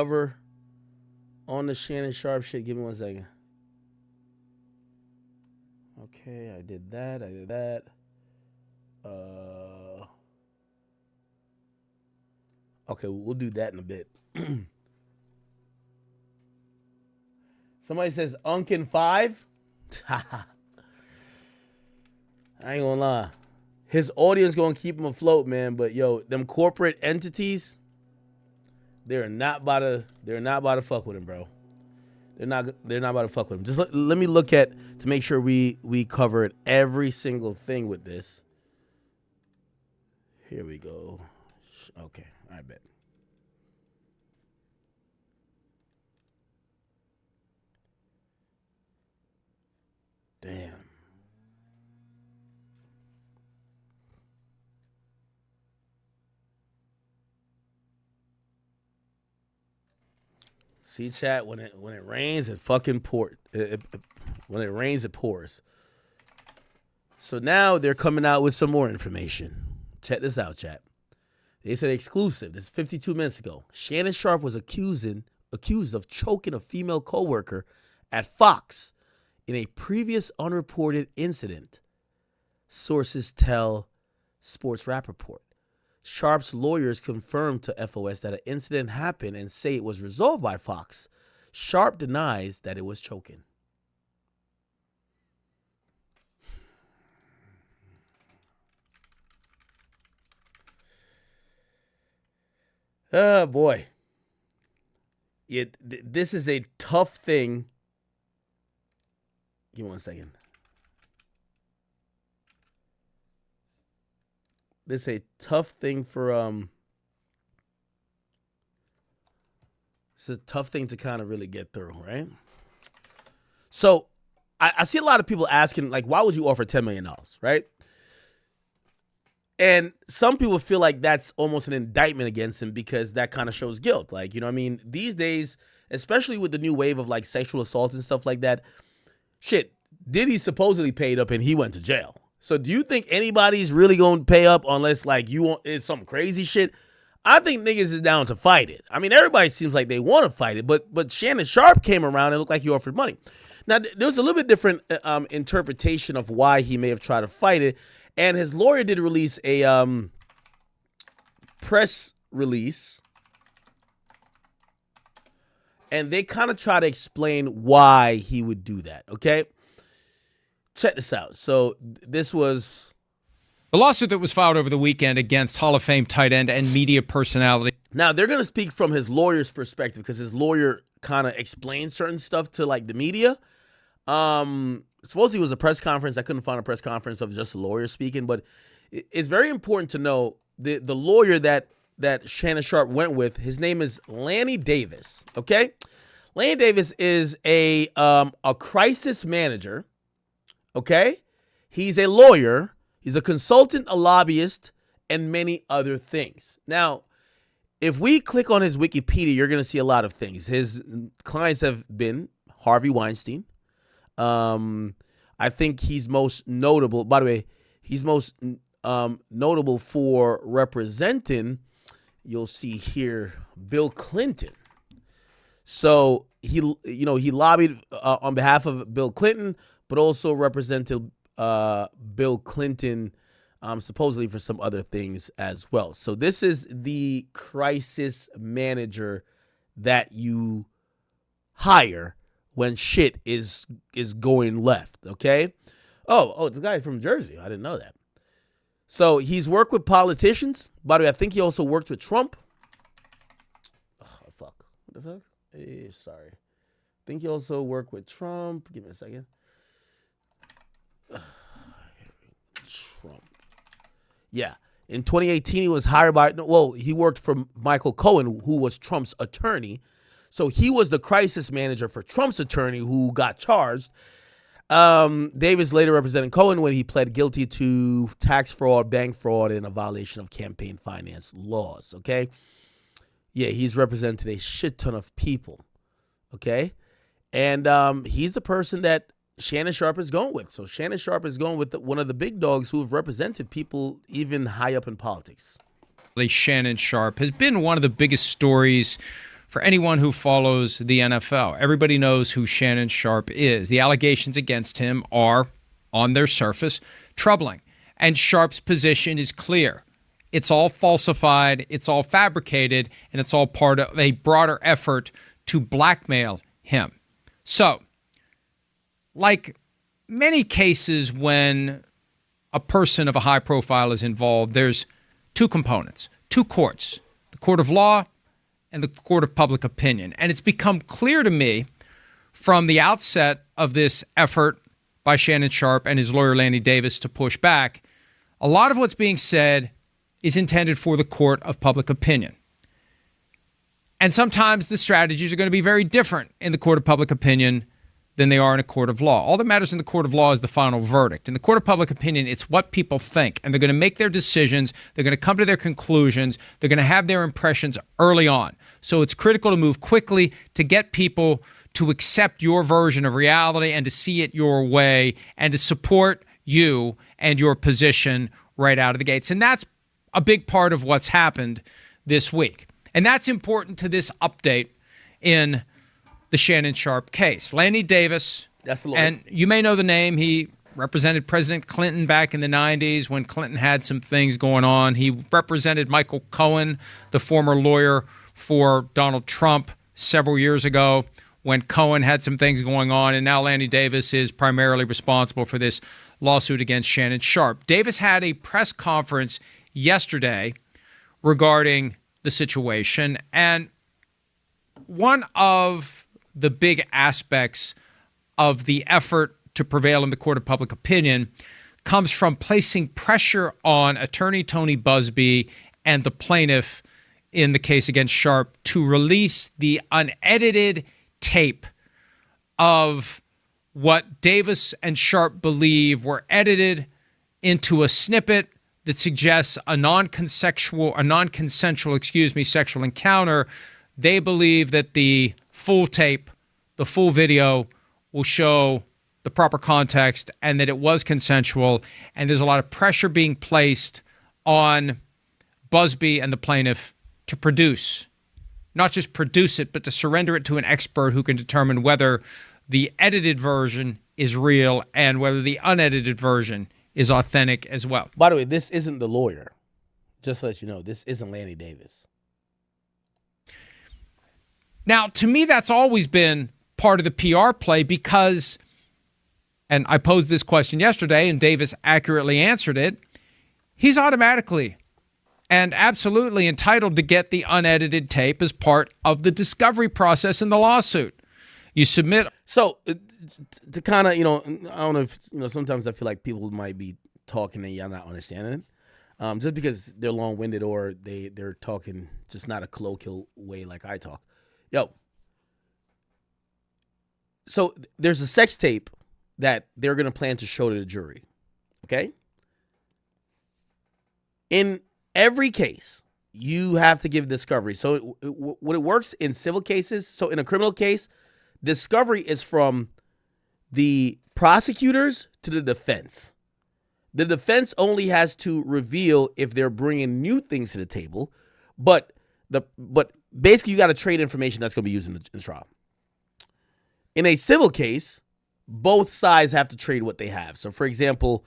cover on the Shannon Sharpe shit. Give me 1 second. Okay, I did that. Okay, we'll do that in a bit. Somebody says Unkin 5. I ain't gonna lie. His audience gonna keep him afloat, man. But yo, them corporate entities, they're not about to fuck with him, bro. They're not about to fuck with him. Just let me look at to make sure we covered every single thing with this. Here we go. Okay, I bet. Damn. See, chat, when it rains, it fucking pours. When it rains, it pours. So now they're coming out with some more information. Check this out, chat. They said exclusive. This is 52 minutes ago. Shannon Sharpe was accused of choking a female coworker at Fox in a previous unreported incident. Sources tell Sports Rap Report. Sharpe's lawyers confirmed to FOS that an incident happened and say it was resolved by Fox. Sharpe denies that it was choking. Oh, boy. This is a tough thing. Give me 1 second. This is a tough thing for it's a tough thing to kind of really get through, right? So I see a lot of people asking, like, why would you offer $10 million, right? And some people feel like that's almost an indictment against him because that kind of shows guilt. Like, you know what I mean? These days, especially with the new wave of like sexual assault and stuff like that, shit, Diddy supposedly paid up and he went to jail. So do you think anybody's really going to pay up unless like you want it's some crazy shit? I think niggas is down to fight it. I mean, everybody seems like they want to fight it, but Shannon Sharpe came around and looked like he offered money. Now, there's a little bit different interpretation of why he may have tried to fight it. And his lawyer did release a press release. And they kind of try to explain why he would do that, okay? Check this out. So this was... The lawsuit that was filed over the weekend against Hall of Fame tight end and media personality. Now, they're going to speak from his lawyer's perspective because his lawyer kind of explains certain stuff to, like, the media. Supposedly it was a press conference. I couldn't find a press conference of just a lawyer speaking, but it's very important to know the lawyer that Shannon Sharpe went with. His name is Lanny Davis, okay? Lanny Davis is a crisis manager, okay? He's a lawyer. He's a consultant, a lobbyist, and many other things. Now, if we click on his Wikipedia, you're going to see a lot of things. His clients have been Harvey Weinstein. I think he's most notable. By the way, he's most notable for representing, you'll see here, Bill Clinton. So he lobbied on behalf of Bill Clinton, but also represented Bill Clinton supposedly for some other things as well. So this is the crisis manager that you hire when shit is going left, okay? Oh, the guy from Jersey. I didn't know that. So he's worked with politicians. By the way, I think he also worked with Trump. Oh, fuck. What the fuck? Hey, sorry. I think he also worked with Trump. Give me a second. Trump. Yeah. In 2018, he was hired by, he worked for Michael Cohen, who was Trump's attorney. So he was the crisis manager for Trump's attorney who got charged. Davis later represented Cohen when he pled guilty to tax fraud, bank fraud, and a violation of campaign finance laws, okay? Yeah, he's represented a shit ton of people, okay? And he's the person that Shannon Sharpe is going with. So Shannon Sharpe is going with one of the big dogs who have represented people even high up in politics. Shannon Sharpe has been one of the biggest stories for anyone who follows the NFL. Everybody knows who Shannon Sharpe is. The allegations against him are, on their surface, troubling. And Sharpe's position is clear. It's all falsified, it's all fabricated, and it's all part of a broader effort to blackmail him. So, like many cases when a person of a high profile is involved, there's two components, two courts, the court of law and the court of public opinion. And it's become clear to me from the outset of this effort by Shannon Sharpe and his lawyer Lanny Davis to push back, a lot of what's being said is intended for the court of public opinion. And sometimes the strategies are going to be very different in the court of public opinion than they are in a court of law. All that matters in the court of law is the final verdict. In the court of public opinion, it's what people think, and they're going to make their decisions. They're going to come to their conclusions. They're going to have their impressions early on. So it's critical to move quickly to get people to accept your version of reality and to see it your way and to support you and your position right out of the gates. And that's a big part of what's happened this week. And that's important to this update in the Shannon Sharpe case. Lanny Davis, that's the lawyer. And you may know the name. He represented President Clinton back in the 90s when Clinton had some things going on. He represented Michael Cohen, the former lawyer for Donald Trump, several years ago when Cohen had some things going on. And now Lanny Davis is primarily responsible for this lawsuit against Shannon Sharpe. Davis had a press conference yesterday regarding the situation, and one of the big aspects of the effort to prevail in the court of public opinion comes from placing pressure on attorney Tony Buzbee and the plaintiff in the case against Sharpe to release the unedited tape of what Davis and Sharpe believe were edited into a snippet that suggests a non-consensual sexual encounter. They believe that the full tape, the full video, will show the proper context and that it was consensual. And there's a lot of pressure being placed on Buzbee and the plaintiff to produce, not just produce it, but to surrender it to an expert who can determine whether the edited version is real and whether the unedited version is authentic as well. By the way, this isn't the lawyer. Just to let you know, this isn't Lanny Davis. Now, to me, that's always been part of the PR play because, and I posed this question yesterday and Davis accurately answered it, he's automatically and absolutely entitled to get the unedited tape as part of the discovery process in the lawsuit. You submit. So to kind of, I don't know if, sometimes I feel like people might be talking and y'all not understanding it. Just because they're long-winded or they're talking just not a colloquial way like I talk. So there's a sex tape that they're going to plan to show to the jury. Okay? In every case, you have to give discovery. So what it works in civil cases, so in a criminal case, discovery is from the prosecutors to the defense. The defense only has to reveal if they're bringing new things to the table, but basically you got to trade information that's going to be used in the trial. In a civil case, both sides have to trade what they have. So, for example,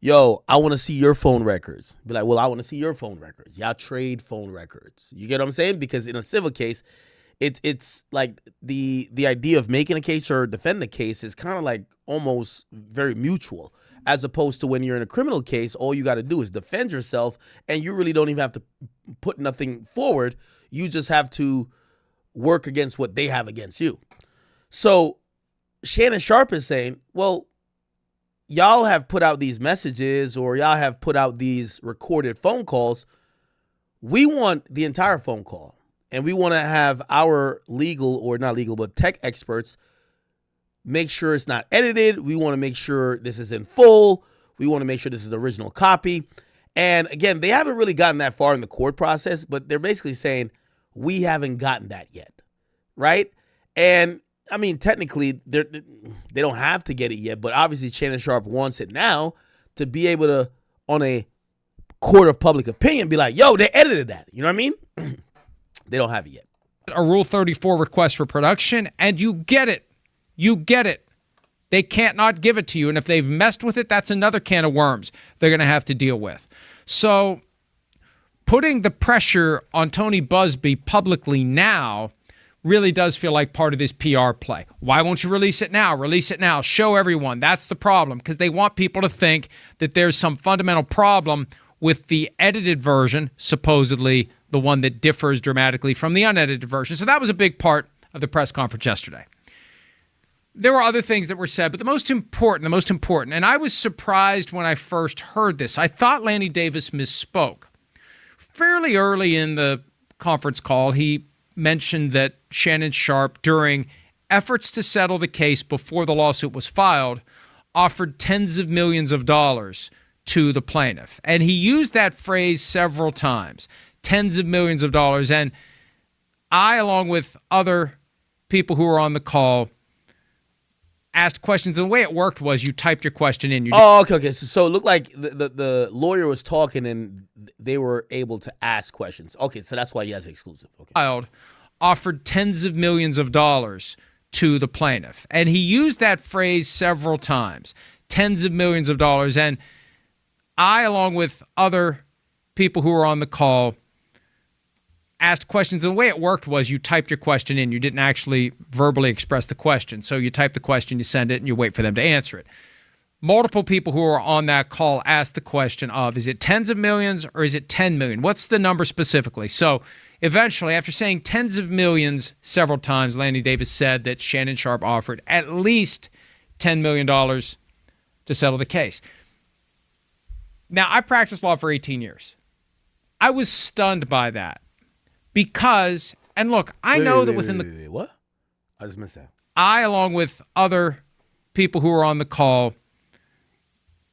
I want to see your phone records. Be like, well, I want to see your phone records. Y'all trade phone records. You get what I'm saying? Because in a civil case, it's like the idea of making a case or defending a case is kind of like almost very mutual, as opposed to when you're in a criminal case, all you got to do is defend yourself and you really don't even have to put nothing forward. You just have to work against what they have against you. So Shannon Sharpe is saying, well, y'all have put out these messages or y'all have put out these recorded phone calls. We want the entire phone call. And we want to have our legal, or not legal, but tech experts make sure it's not edited. We want to make sure this is in full. We want to make sure this is the original copy. And again, they haven't really gotten that far in the court process, but they're basically saying we haven't gotten that yet, right? And I mean, technically, they don't have to get it yet, but obviously Shannon Sharpe wants it now to be able to, on a court of public opinion, be like, yo, they edited that. You know what I mean? They don't have it yet. a Rule 34 request for production, and you get it. You get it. They can't not give it to you. And if they've messed with it, that's another can of worms they're going to have to deal with. So putting the pressure on Tony Buzbee publicly now really does feel like part of this PR play. Why won't you release it now? Release it now. Show everyone. That's the problem, because they want people to think that there's some fundamental problem with the edited version, supposedly the one that differs dramatically from the unedited version. So that was a big part of the press conference yesterday. There were other things that were said, but the most important, and I was surprised when I first heard this. I thought Lanny Davis misspoke. Fairly early in the conference call, he mentioned that Shannon Sharpe, during efforts to settle the case before the lawsuit was filed, offered tens of millions of dollars to the plaintiff. And he used that phrase several times, tens of millions of dollars. And I, along with other people who were on the call, asked questions. The way it worked was you typed your question in. Okay. So it looked like the lawyer was talking and they were able to ask questions. Okay, so that's why he has exclusive. Okay. Offered tens of millions of dollars to the plaintiff. And he used that phrase several times, tens of millions of dollars. And I, along with other people who were on the call, asked questions. The way it worked was you typed your question in. You didn't actually verbally express the question. So you type the question, you send it, and you wait for them to answer it. Multiple people who were on that call asked the question of, is it tens of millions or is it 10 million? What's the number specifically? So eventually, after saying tens of millions several times, Lanny Davis said that Shannon Sharpe offered at least $10 million to settle the case. Now, I practiced law for 18 years. I was stunned by that. Because, and look, I know that within the... What? I just missed that. I, along with other people who were on the call,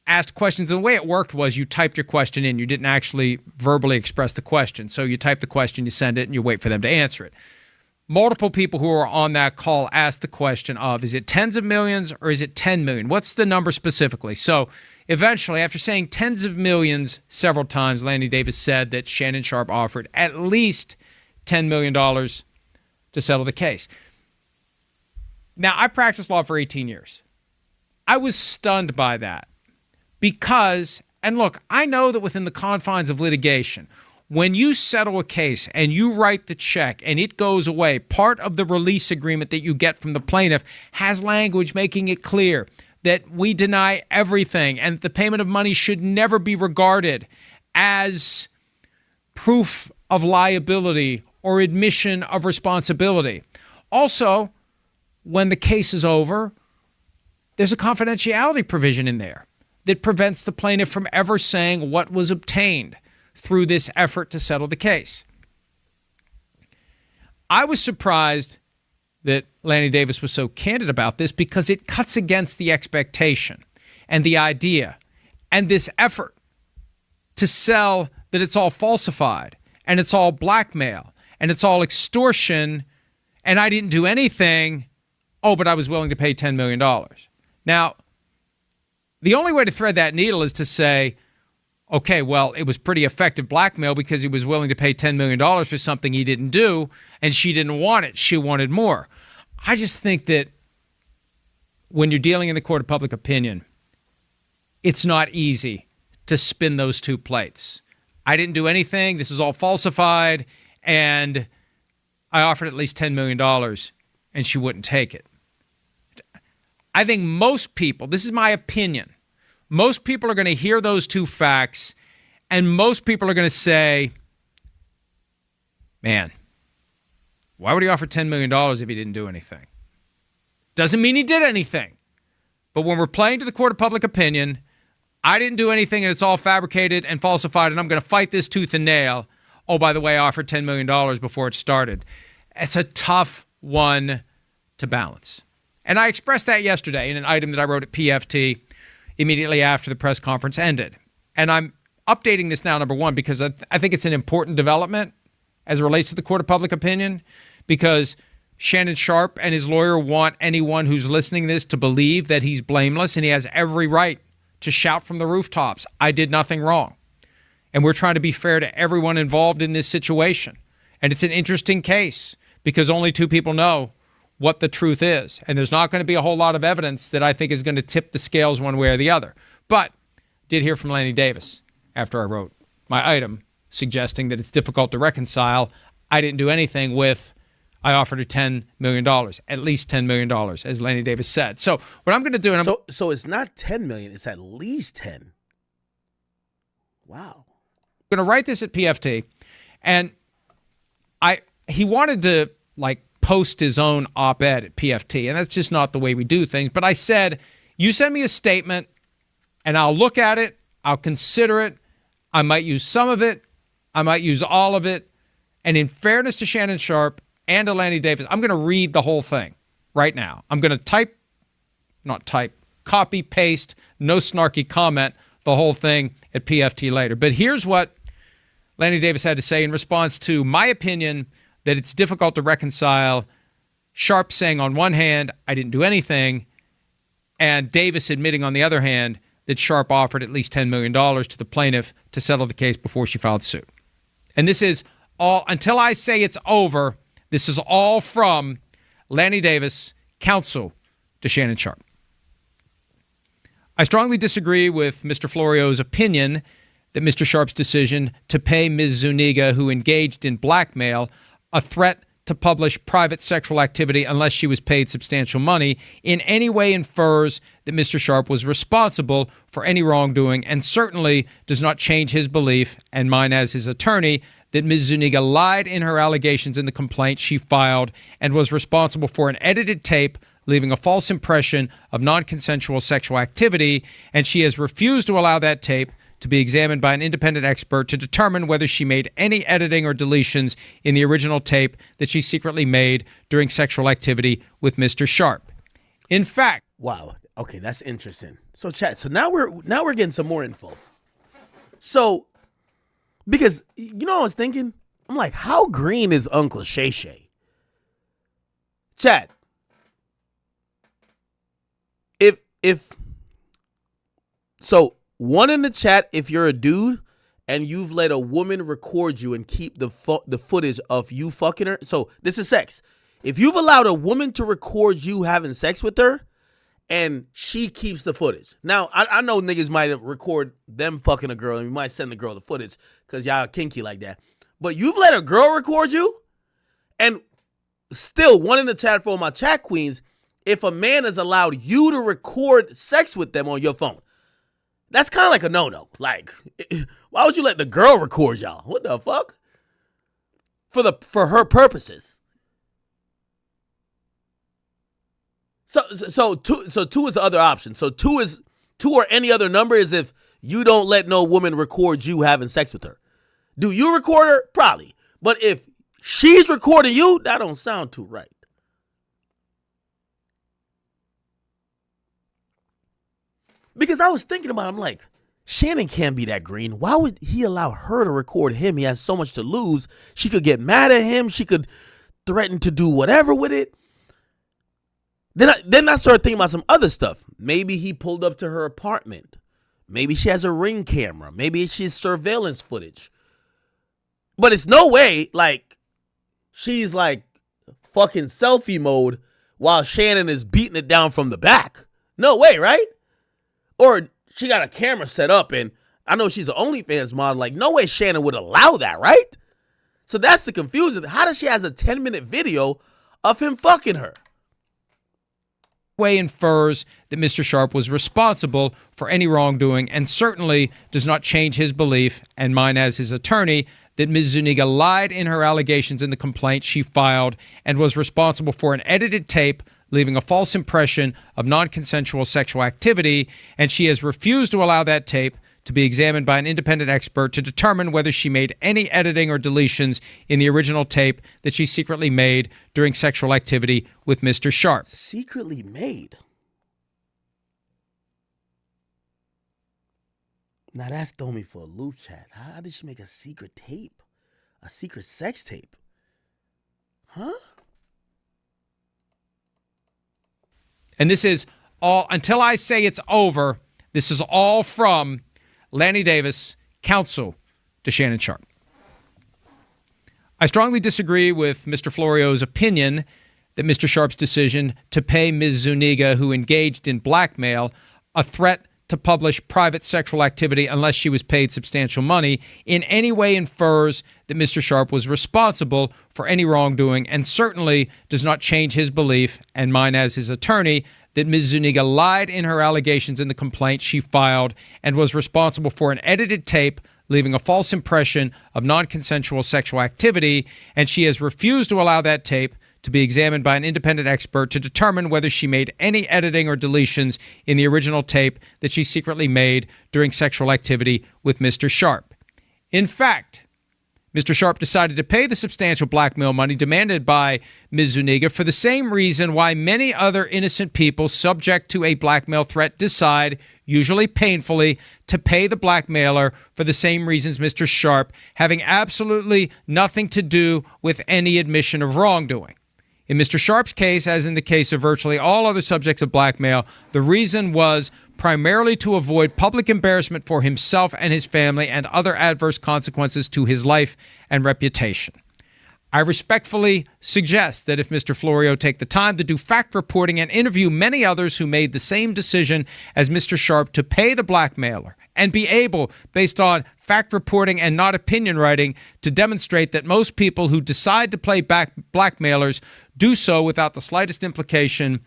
asked questions. The way it worked was you typed your question in. You didn't actually verbally express the question. So you type the question, you send it, and you wait for them to answer it. Multiple people who were on that call asked the question of, is it tens of millions or is it 10 million? What's the number specifically? So eventually, after saying tens of millions several times, Lanny Davis said that Shannon Sharpe offered at least $10 million to settle the case. Now, I practiced law for 18 years. I was stunned by that because, and look, I know that within the confines of litigation, when you settle a case and you write the check and it goes away, part of the release agreement that you get from the plaintiff has language making it clear that we deny everything and the payment of money should never be regarded as proof of liability or admission of responsibility. Also, when the case is over, there's a confidentiality provision in there that prevents the plaintiff from ever saying what was obtained through this effort to settle the case. I was surprised that Lanny Davis was so candid about this because it cuts against the expectation and the idea and this effort to sell that it's all falsified and it's all blackmail and it's all extortion, and I didn't do anything. Oh, but I was willing to pay $10 million. Now, the only way to thread that needle is to say, okay, well, it was pretty effective blackmail because he was willing to pay $10 million for something he didn't do, and she didn't want it. She wanted more. I just think that when you're dealing in the court of public opinion, it's not easy to spin those two plates. I didn't do anything. This is all falsified. And I offered at least $10 million, and she wouldn't take it. I think most people, this is my opinion, most people are going to hear those two facts, and most people are going to say, man, why would he offer $10 million if he didn't do anything? Doesn't mean he did anything. But when we're playing to the court of public opinion, I didn't do anything and it's all fabricated and falsified and I'm going to fight this tooth and nail. Oh, by the way, I offered $10 million before it started. It's a tough one to balance. And I expressed that yesterday in an item that I wrote at PFT immediately after the press conference ended. And I'm updating this now, number one, because I think it's an important development as it relates to the court of public opinion, because Shannon Sharpe and his lawyer want anyone who's listening to this to believe that he's blameless, and he has every right to shout from the rooftops, I did nothing wrong. And we're trying to be fair to everyone involved in this situation. And it's an interesting case because only two people know what the truth is. And there's not going to be a whole lot of evidence that I think is going to tip the scales one way or the other. But did hear from Lanny Davis after I wrote my item suggesting that it's difficult to reconcile. I didn't do anything with, I offered her $10 million, at least $10 million, as Lanny Davis said. So what I'm going to do... So it's not $10 million, it's at least 10. Wow. I'm going to write this at PFT, and he wanted to post his own op-ed at PFT, and that's just not the way we do things. But I said, you send me a statement, and I'll look at it, I'll consider it, I might use some of it, I might use all of it, and in fairness to Shannon Sharpe and to Lanny Davis, I'm going to read the whole thing right now. I'm going to copy, paste, no snarky comment, the whole thing at PFT later. But here's what Lanny Davis had to say in response to my opinion that it's difficult to reconcile Sharpe saying on one hand, I didn't do anything, and Davis admitting on the other hand that Sharpe offered at least $10 million to the plaintiff to settle the case before she filed suit. And this is all, until I say it's over, this is all from Lanny Davis, counsel to Shannon Sharpe. I strongly disagree with Mr. Florio's opinion that Mr. Sharpe's decision to pay Ms. Zuniga, who engaged in blackmail, a threat to publish private sexual activity unless she was paid substantial money, in any way infers that Mr. Sharpe was responsible for any wrongdoing, and certainly does not change his belief, and mine as his attorney, that Ms. Zuniga lied in her allegations in the complaint she filed and was responsible for an edited tape leaving a false impression of non-consensual sexual activity, and she has refused to allow that tape to be examined by an independent expert to determine whether she made any editing or deletions in the original tape that she secretly made during sexual activity with Mr. Sharpe. In fact... Wow. Okay, that's interesting. So, chat, so now we're getting some more info. So, because, you know what I was thinking? I'm like, how green is Uncle Shay Shay? Chat. So, one in the chat, if you're a dude and you've let a woman record you and keep the footage of you fucking her. So this is sex. If you've allowed a woman to record you having sex with her and she keeps the footage. Now, I know niggas might record them fucking a girl and you might send the girl the footage because y'all kinky like that. But you've let a girl record you, and still, one in the chat for all my chat queens, if a man has allowed you to record sex with them on your phone, that's kind of like a no-no. Like, why would you let the girl record y'all? What the fuck? For her purposes. So two is the other option. So two or any other number is if you don't let no woman record you having sex with her. Do you record her? Probably. But if she's recording you, that don't sound too right. Because I was thinking about it, I'm like, Shannon can't be that green. Why would he allow her to record him? He has so much to lose. She could get mad at him. She could threaten to do whatever with it. Then I started thinking about some other stuff. Maybe he pulled up to her apartment. Maybe she has a Ring camera. Maybe she's surveillance footage. But it's no way, like, she's like fucking selfie mode while Shannon is beating it down from the back. No way, right? Or she got a camera set up, and I know she's an OnlyFans model. Like, no way Shannon would allow that, right? So that's the confusion. How does she has a 10-minute video of him fucking her? Way infers that Mr. Sharpe was responsible for any wrongdoing, and certainly does not change his belief, and mine as his attorney, that Ms. Zuniga lied in her allegations in the complaint she filed and was responsible for an edited tape leaving a false impression of non-consensual sexual activity, and she has refused to allow that tape to be examined by an independent expert to determine whether she made any editing or deletions in the original tape that she secretly made during sexual activity with Mr. Sharpe. Secretly made? Now that's throwing me for a loop, chat. How did she make a secret tape? A secret sex tape? Huh? And this is all, until I say it's over, this is all from Lanny Davis, counsel to Shannon Sharpe. I strongly disagree with Mr. Florio's opinion that Mr. Sharpe's decision to pay Ms. Zuniga, who engaged in blackmail, a threat to publish private sexual activity unless she was paid substantial money, in any way infers that Mr. Sharpe was responsible for any wrongdoing, and certainly does not change his belief, and mine as his attorney, that Ms. Zuniga lied in her allegations in the complaint she filed and was responsible for an edited tape leaving a false impression of non-consensual sexual activity, and she has refused to allow that tape to be examined by an independent expert to determine whether she made any editing or deletions in the original tape that she secretly made during sexual activity with Mr. Sharpe. In fact, Mr. Sharpe decided to pay the substantial blackmail money demanded by Ms. Zuniga for the same reason why many other innocent people subject to a blackmail threat decide, usually painfully, to pay the blackmailer for the same reasons Mr. Sharpe, having absolutely nothing to do with any admission of wrongdoing. In Mr. Sharpe's case, as in the case of virtually all other subjects of blackmail, the reason was primarily to avoid public embarrassment for himself and his family and other adverse consequences to his life and reputation. I respectfully suggest that if Mr. Florio take the time to do fact reporting and interview many others who made the same decision as Mr. Sharpe to pay the blackmailer, and be able, based on fact reporting and not opinion writing, to demonstrate that most people who decide to play blackmailers do so without the slightest implication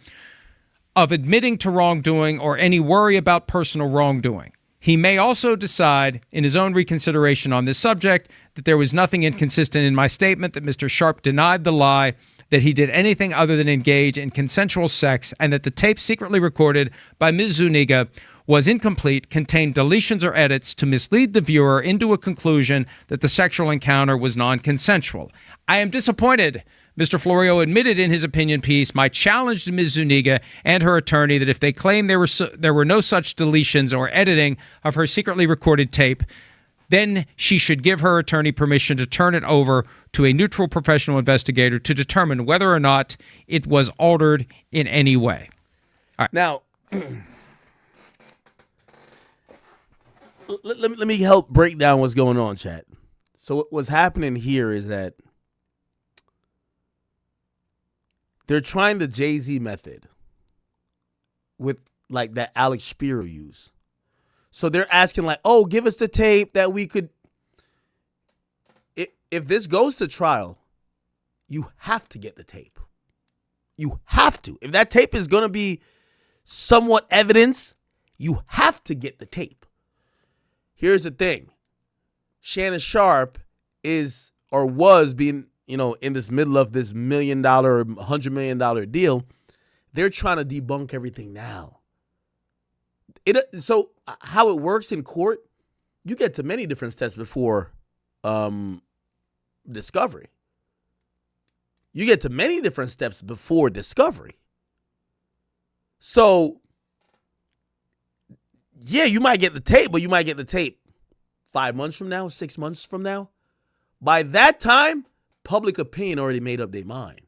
of admitting to wrongdoing or any worry about personal wrongdoing. He may also decide, in his own reconsideration on this subject, that there was nothing inconsistent in my statement that Mr. Sharpe denied the lie, that he did anything other than engage in consensual sex, and that the tape secretly recorded by Ms. Zuniga was incomplete, contained deletions or edits to mislead the viewer into a conclusion that the sexual encounter was non-consensual. I am disappointed. Mr. Florio admitted in his opinion piece my challenge to Ms. Zuniga and her attorney that if they claim there were no such deletions or editing of her secretly recorded tape, then she should give her attorney permission to turn it over to a neutral professional investigator to determine whether or not it was altered in any way. All right. Now, let me help break down what's going on, chat. So what's happening here is that they're trying the Jay-Z method with like that Alex Spiro used. So they're asking like, oh, give us the tape that we could. If this goes to trial, you have to get the tape. You have to. If that tape is going to be somewhat evidence, you have to get the tape. Here's the thing. Shannon Sharpe is or was being, in this middle of this $1 million, $100 million deal. They're trying to debunk everything now. So how it works in court, you get to many different steps before discovery. You get to many different steps before discovery. So, yeah, you might get the tape, but you might get the tape 5 months from now, 6 months from now. By that time, public opinion already made up their mind.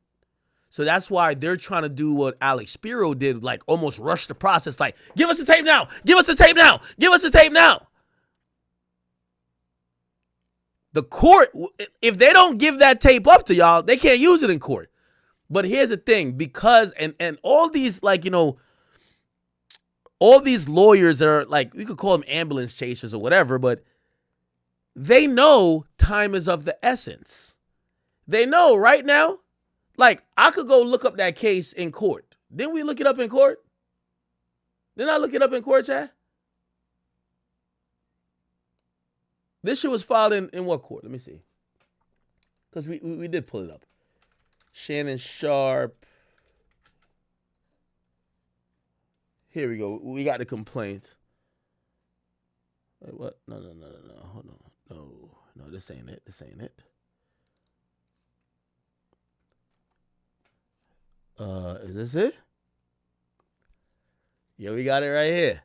So that's why they're trying to do what Alex Spiro did, like almost rush the process, like, give us the tape now, give us the tape now, give us the tape now. The court, if they don't give that tape up to y'all, they can't use it in court. But here's the thing, because, and all these, all these lawyers that are like, we could call them ambulance chasers or whatever, but they know time is of the essence. They know right now, like, I could go look up that case in court. Didn't we look it up in court? Didn't I look it up in court, chat? This shit was filed in what court? Let me see. Because we did pull it up. Shannon Sharpe. Here we go. We got the complaint. Wait, what? No. Hold on. No, this ain't it. This ain't it. Is this it? Yeah, we got it right here.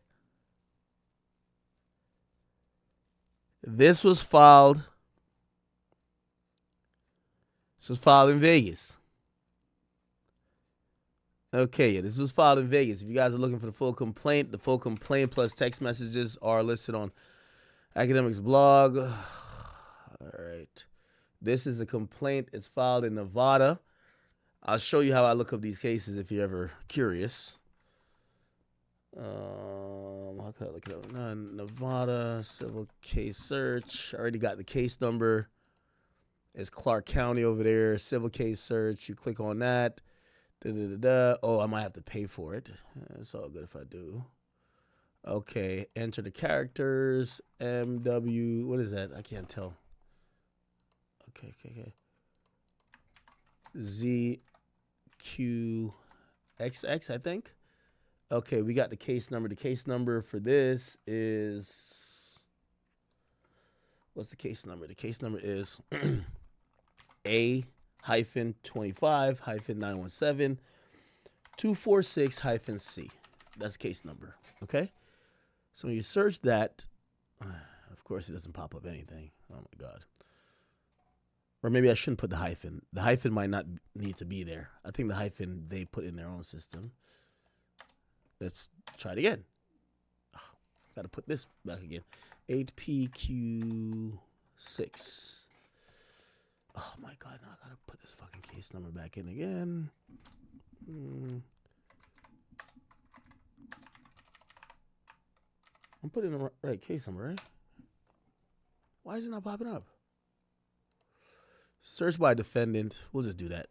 This was filed in Vegas. Okay, yeah, this was filed in Vegas. If you guys are looking for the full complaint plus text messages are listed on Akademiks blog. All right. This is a complaint. It's filed in Nevada. I'll show you how I look up these cases if you're ever curious. How can I look it up? Nevada civil case search. I already got the case number. It's Clark County over there. Civil case search. You click on that. Oh, I might have to pay for it. It's all good if I do. Okay, enter the characters. MW. What is that? I can't tell. Okay. ZQXX, I think. Okay, we got the case number. The case number for this is... What's the case number? The case number is A-25-917-246-C. That's the case number, okay? So when you search that, of course, it doesn't pop up anything. Oh, my God. Or maybe I shouldn't put the hyphen. The hyphen might not need to be there. I think the hyphen they put in their own system. Let's try it again. Got to put this back again. 8PQ6. Oh, my God. Now I got to put this fucking case number back in again. I'm putting the right case number, right? Why is it not popping up? Search by defendant. We'll just do that.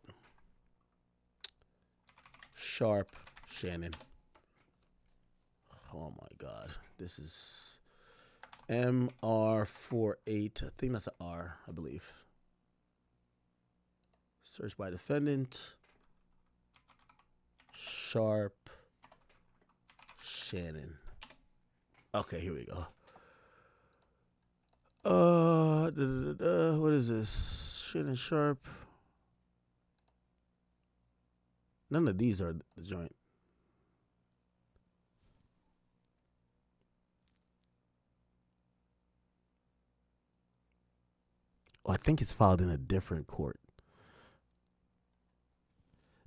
Sharpe, Shannon. Oh my God. This is MR48. I think that's an R, I believe. Search by defendant. Sharpe, Shannon. Okay, here we go. What is this? Shannon Sharpe. None of these are the joint. Oh, I think it's filed in a different court.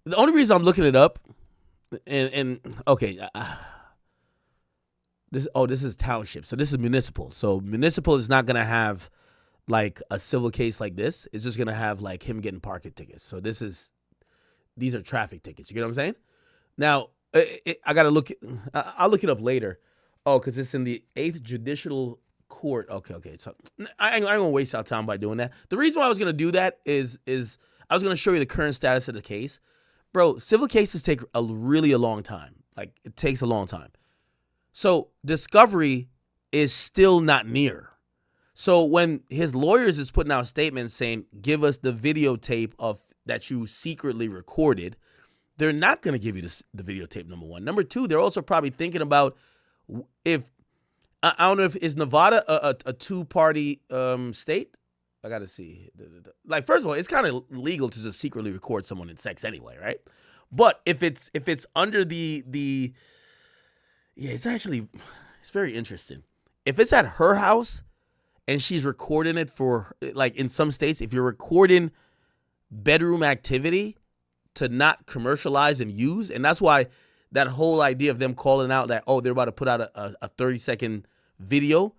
The only reason I'm looking it up, and okay, this is township, so this is municipal. So municipal is not gonna have like a civil case like this. It's just gonna have like him getting parking tickets. So these are traffic tickets. You get what I'm saying? Now I gotta look. I'll look it up later. Oh, because it's in the 8th Judicial Court. Okay. So I ain't gonna waste our time by doing that. The reason why I was gonna do that is I was gonna show you the current status of the case. Bro, civil cases take a long time. Like, it takes a long time. So discovery is still not near. So when his lawyers is putting out statements saying, give us the videotape of that you secretly recorded, they're not going to give you the videotape, number one. Number two, they're also probably thinking about if, I don't know if, is Nevada a two-party state? I got to see. Like, first of all, it's kind of legal to just secretly record someone in sex anyway, right? But if it's under the yeah, it's very interesting. If it's at her house and she's recording it for, like, in some states, if you're recording bedroom activity to not commercialize and use, and that's why that whole idea of them calling out that, oh, they're about to put out a 30-second video,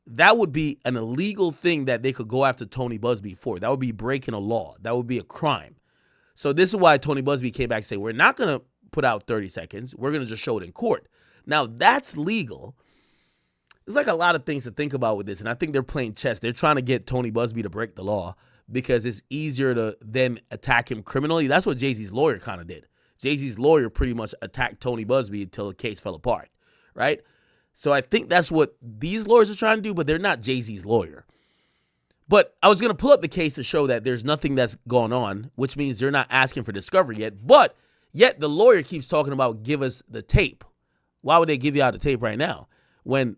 that would be an illegal thing that they could go after Tony Busby for. That would be breaking a law. That would be a crime. So this is why Tony Busby came back and said, we're not going to put out 30 seconds. We're going to just show it in court. Now, that's legal. There's like a lot of things to think about with this, and I think they're playing chess. They're trying to get Tony Busby to break the law because it's easier to then attack him criminally. That's what Jay-Z's lawyer kind of did. Jay-Z's lawyer pretty much attacked Tony Busby until the case fell apart, right? So I think that's what these lawyers are trying to do, but they're not Jay-Z's lawyer. But I was going to pull up the case to show that there's nothing that's going on, which means they're not asking for discovery yet. But yet the lawyer keeps talking about give us the tape. Why would they give you out the tape right now when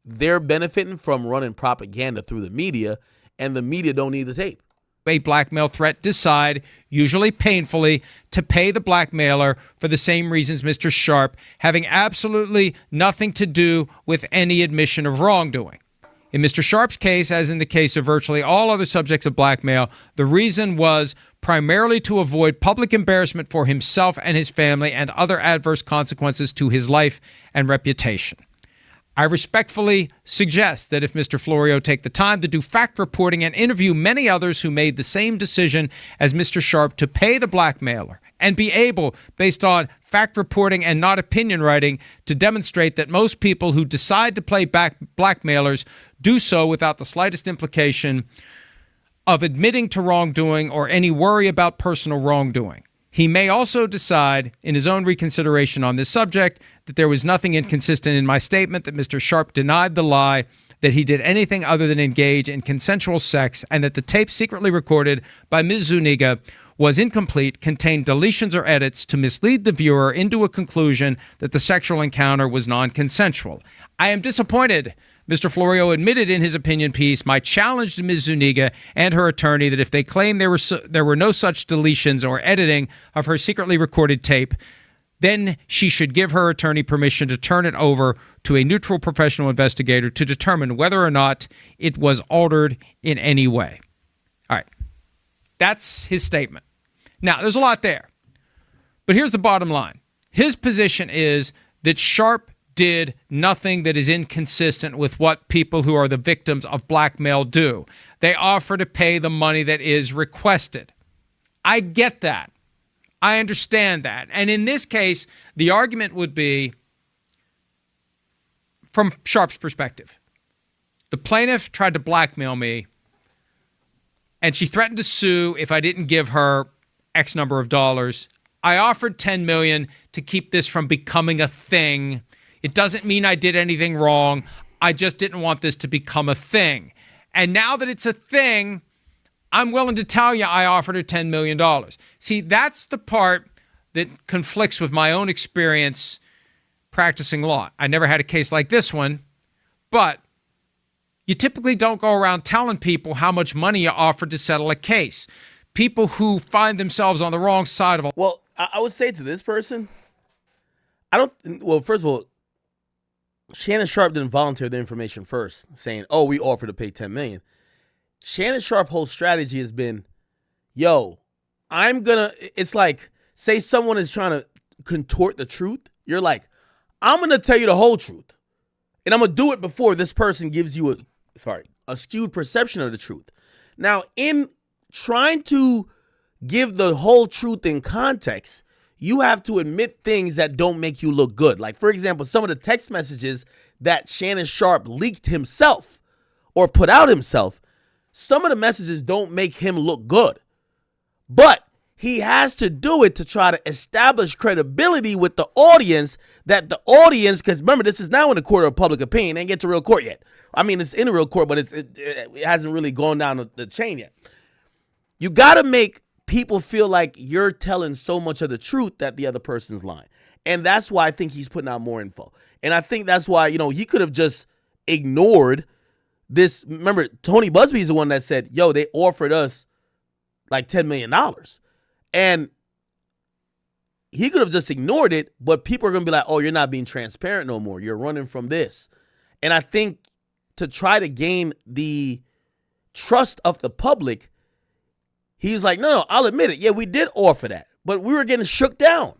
they're benefiting from running propaganda through the media and the media don't need the tape? A blackmail threat, decide, usually painfully, to pay the blackmailer for the same reasons Mr. Sharpe, having absolutely nothing to do with any admission of wrongdoing. In Mr. Sharpe's case, as in the case of virtually all other subjects of blackmail, the reason was primarily to avoid public embarrassment for himself and his family and other adverse consequences to his life and reputation. I respectfully suggest that if Mr. Florio take the time to do fact reporting and interview many others who made the same decision as Mr. Sharpe to pay the blackmailer and be able, based on fact reporting and not opinion writing, to demonstrate that most people who decide to play blackmailers do so without the slightest implication of admitting to wrongdoing or any worry about personal wrongdoing. He may also decide, in his own reconsideration on this subject, that there was nothing inconsistent in my statement that Mr. Sharpe denied the lie, that he did anything other than engage in consensual sex, and that the tape secretly recorded by Ms. Zuniga was incomplete, contained deletions or edits to mislead the viewer into a conclusion that the sexual encounter was non-consensual. I am disappointed. Mr. Florio admitted in his opinion piece my challenge to Ms. Zuniga and her attorney that if they claim there were no such deletions or editing of her secretly recorded tape, then she should give her attorney permission to turn it over to a neutral professional investigator to determine whether or not it was altered in any way. All right. That's his statement. Now, there's a lot there. But here's the bottom line. His position is that Sharpe did nothing that is inconsistent with what people who are the victims of blackmail do. They offer to pay the money that is requested. I get that. I understand that. And in this case, the argument would be, from Sharpe's perspective, the plaintiff tried to blackmail me, and she threatened to sue if I didn't give her X number of dollars. I offered $10 million to keep this from becoming a thing. It doesn't mean I did anything wrong. I just didn't want this to become a thing. And now that it's a thing, I'm willing to tell you I offered her $10 million. See, that's the part that conflicts with my own experience practicing law. I never had a case like this one, but you typically don't go around telling people how much money you offered to settle a case. People who find themselves on the wrong side of a... Well, I would say to this person, first of all, Shannon Sharpe didn't volunteer the information first, saying, oh, we offered to pay $10 million. Shannon Sharpe's whole strategy has been, it's like, say someone is trying to contort the truth. You're like, I'm going to tell you the whole truth. And I'm going to do it before this person gives you a skewed perception of the truth. Now, in trying to give the whole truth in context, you have to admit things that don't make you look good. Like, for example, some of the text messages that Shannon Sharpe leaked himself or put out himself, some of the messages don't make him look good. But he has to do it to try to establish credibility with the audience, because remember, this is now in the court of public opinion. It ain't get to real court yet. I mean, it's in a real court, but it hasn't really gone down the chain yet. You got to make people feel like you're telling so much of the truth that the other person's lying. And that's why I think he's putting out more info. And I think that's why, he could have just ignored this. Remember, Tony Busby's the one that said, they offered us like $10 million. And he could have just ignored it, but people are going to be like, oh, you're not being transparent no more. You're running from this. And I think to try to gain the trust of the public, he's like, no, I'll admit it. Yeah, we did offer that, but we were getting shook down.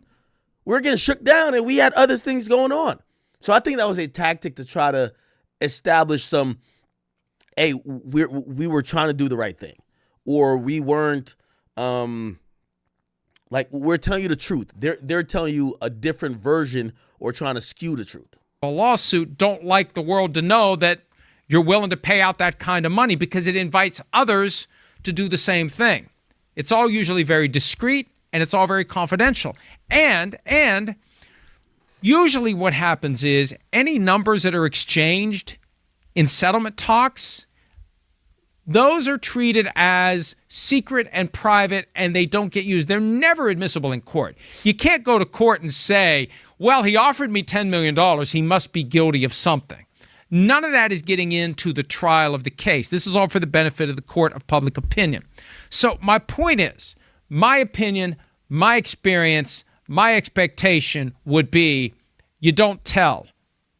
And we had other things going on. So I think that was a tactic to try to establish some, hey, we were trying to do the right thing, or we weren't, we're telling you the truth. They're telling you a different version or trying to skew the truth. A lawsuit don't like the world to know that you're willing to pay out that kind of money because it invites others to do the same thing. It's all usually very discreet and it's all very confidential. And usually what happens is any numbers that are exchanged in settlement talks, those are treated as secret and private and they don't get used. They're never admissible in court. You can't go to court and say, well, he offered me $10 million. He must be guilty of something. None of that is getting into the trial of the case. This is all for the benefit of the court of public opinion. So my point is, my opinion, my experience, my expectation would be you don't tell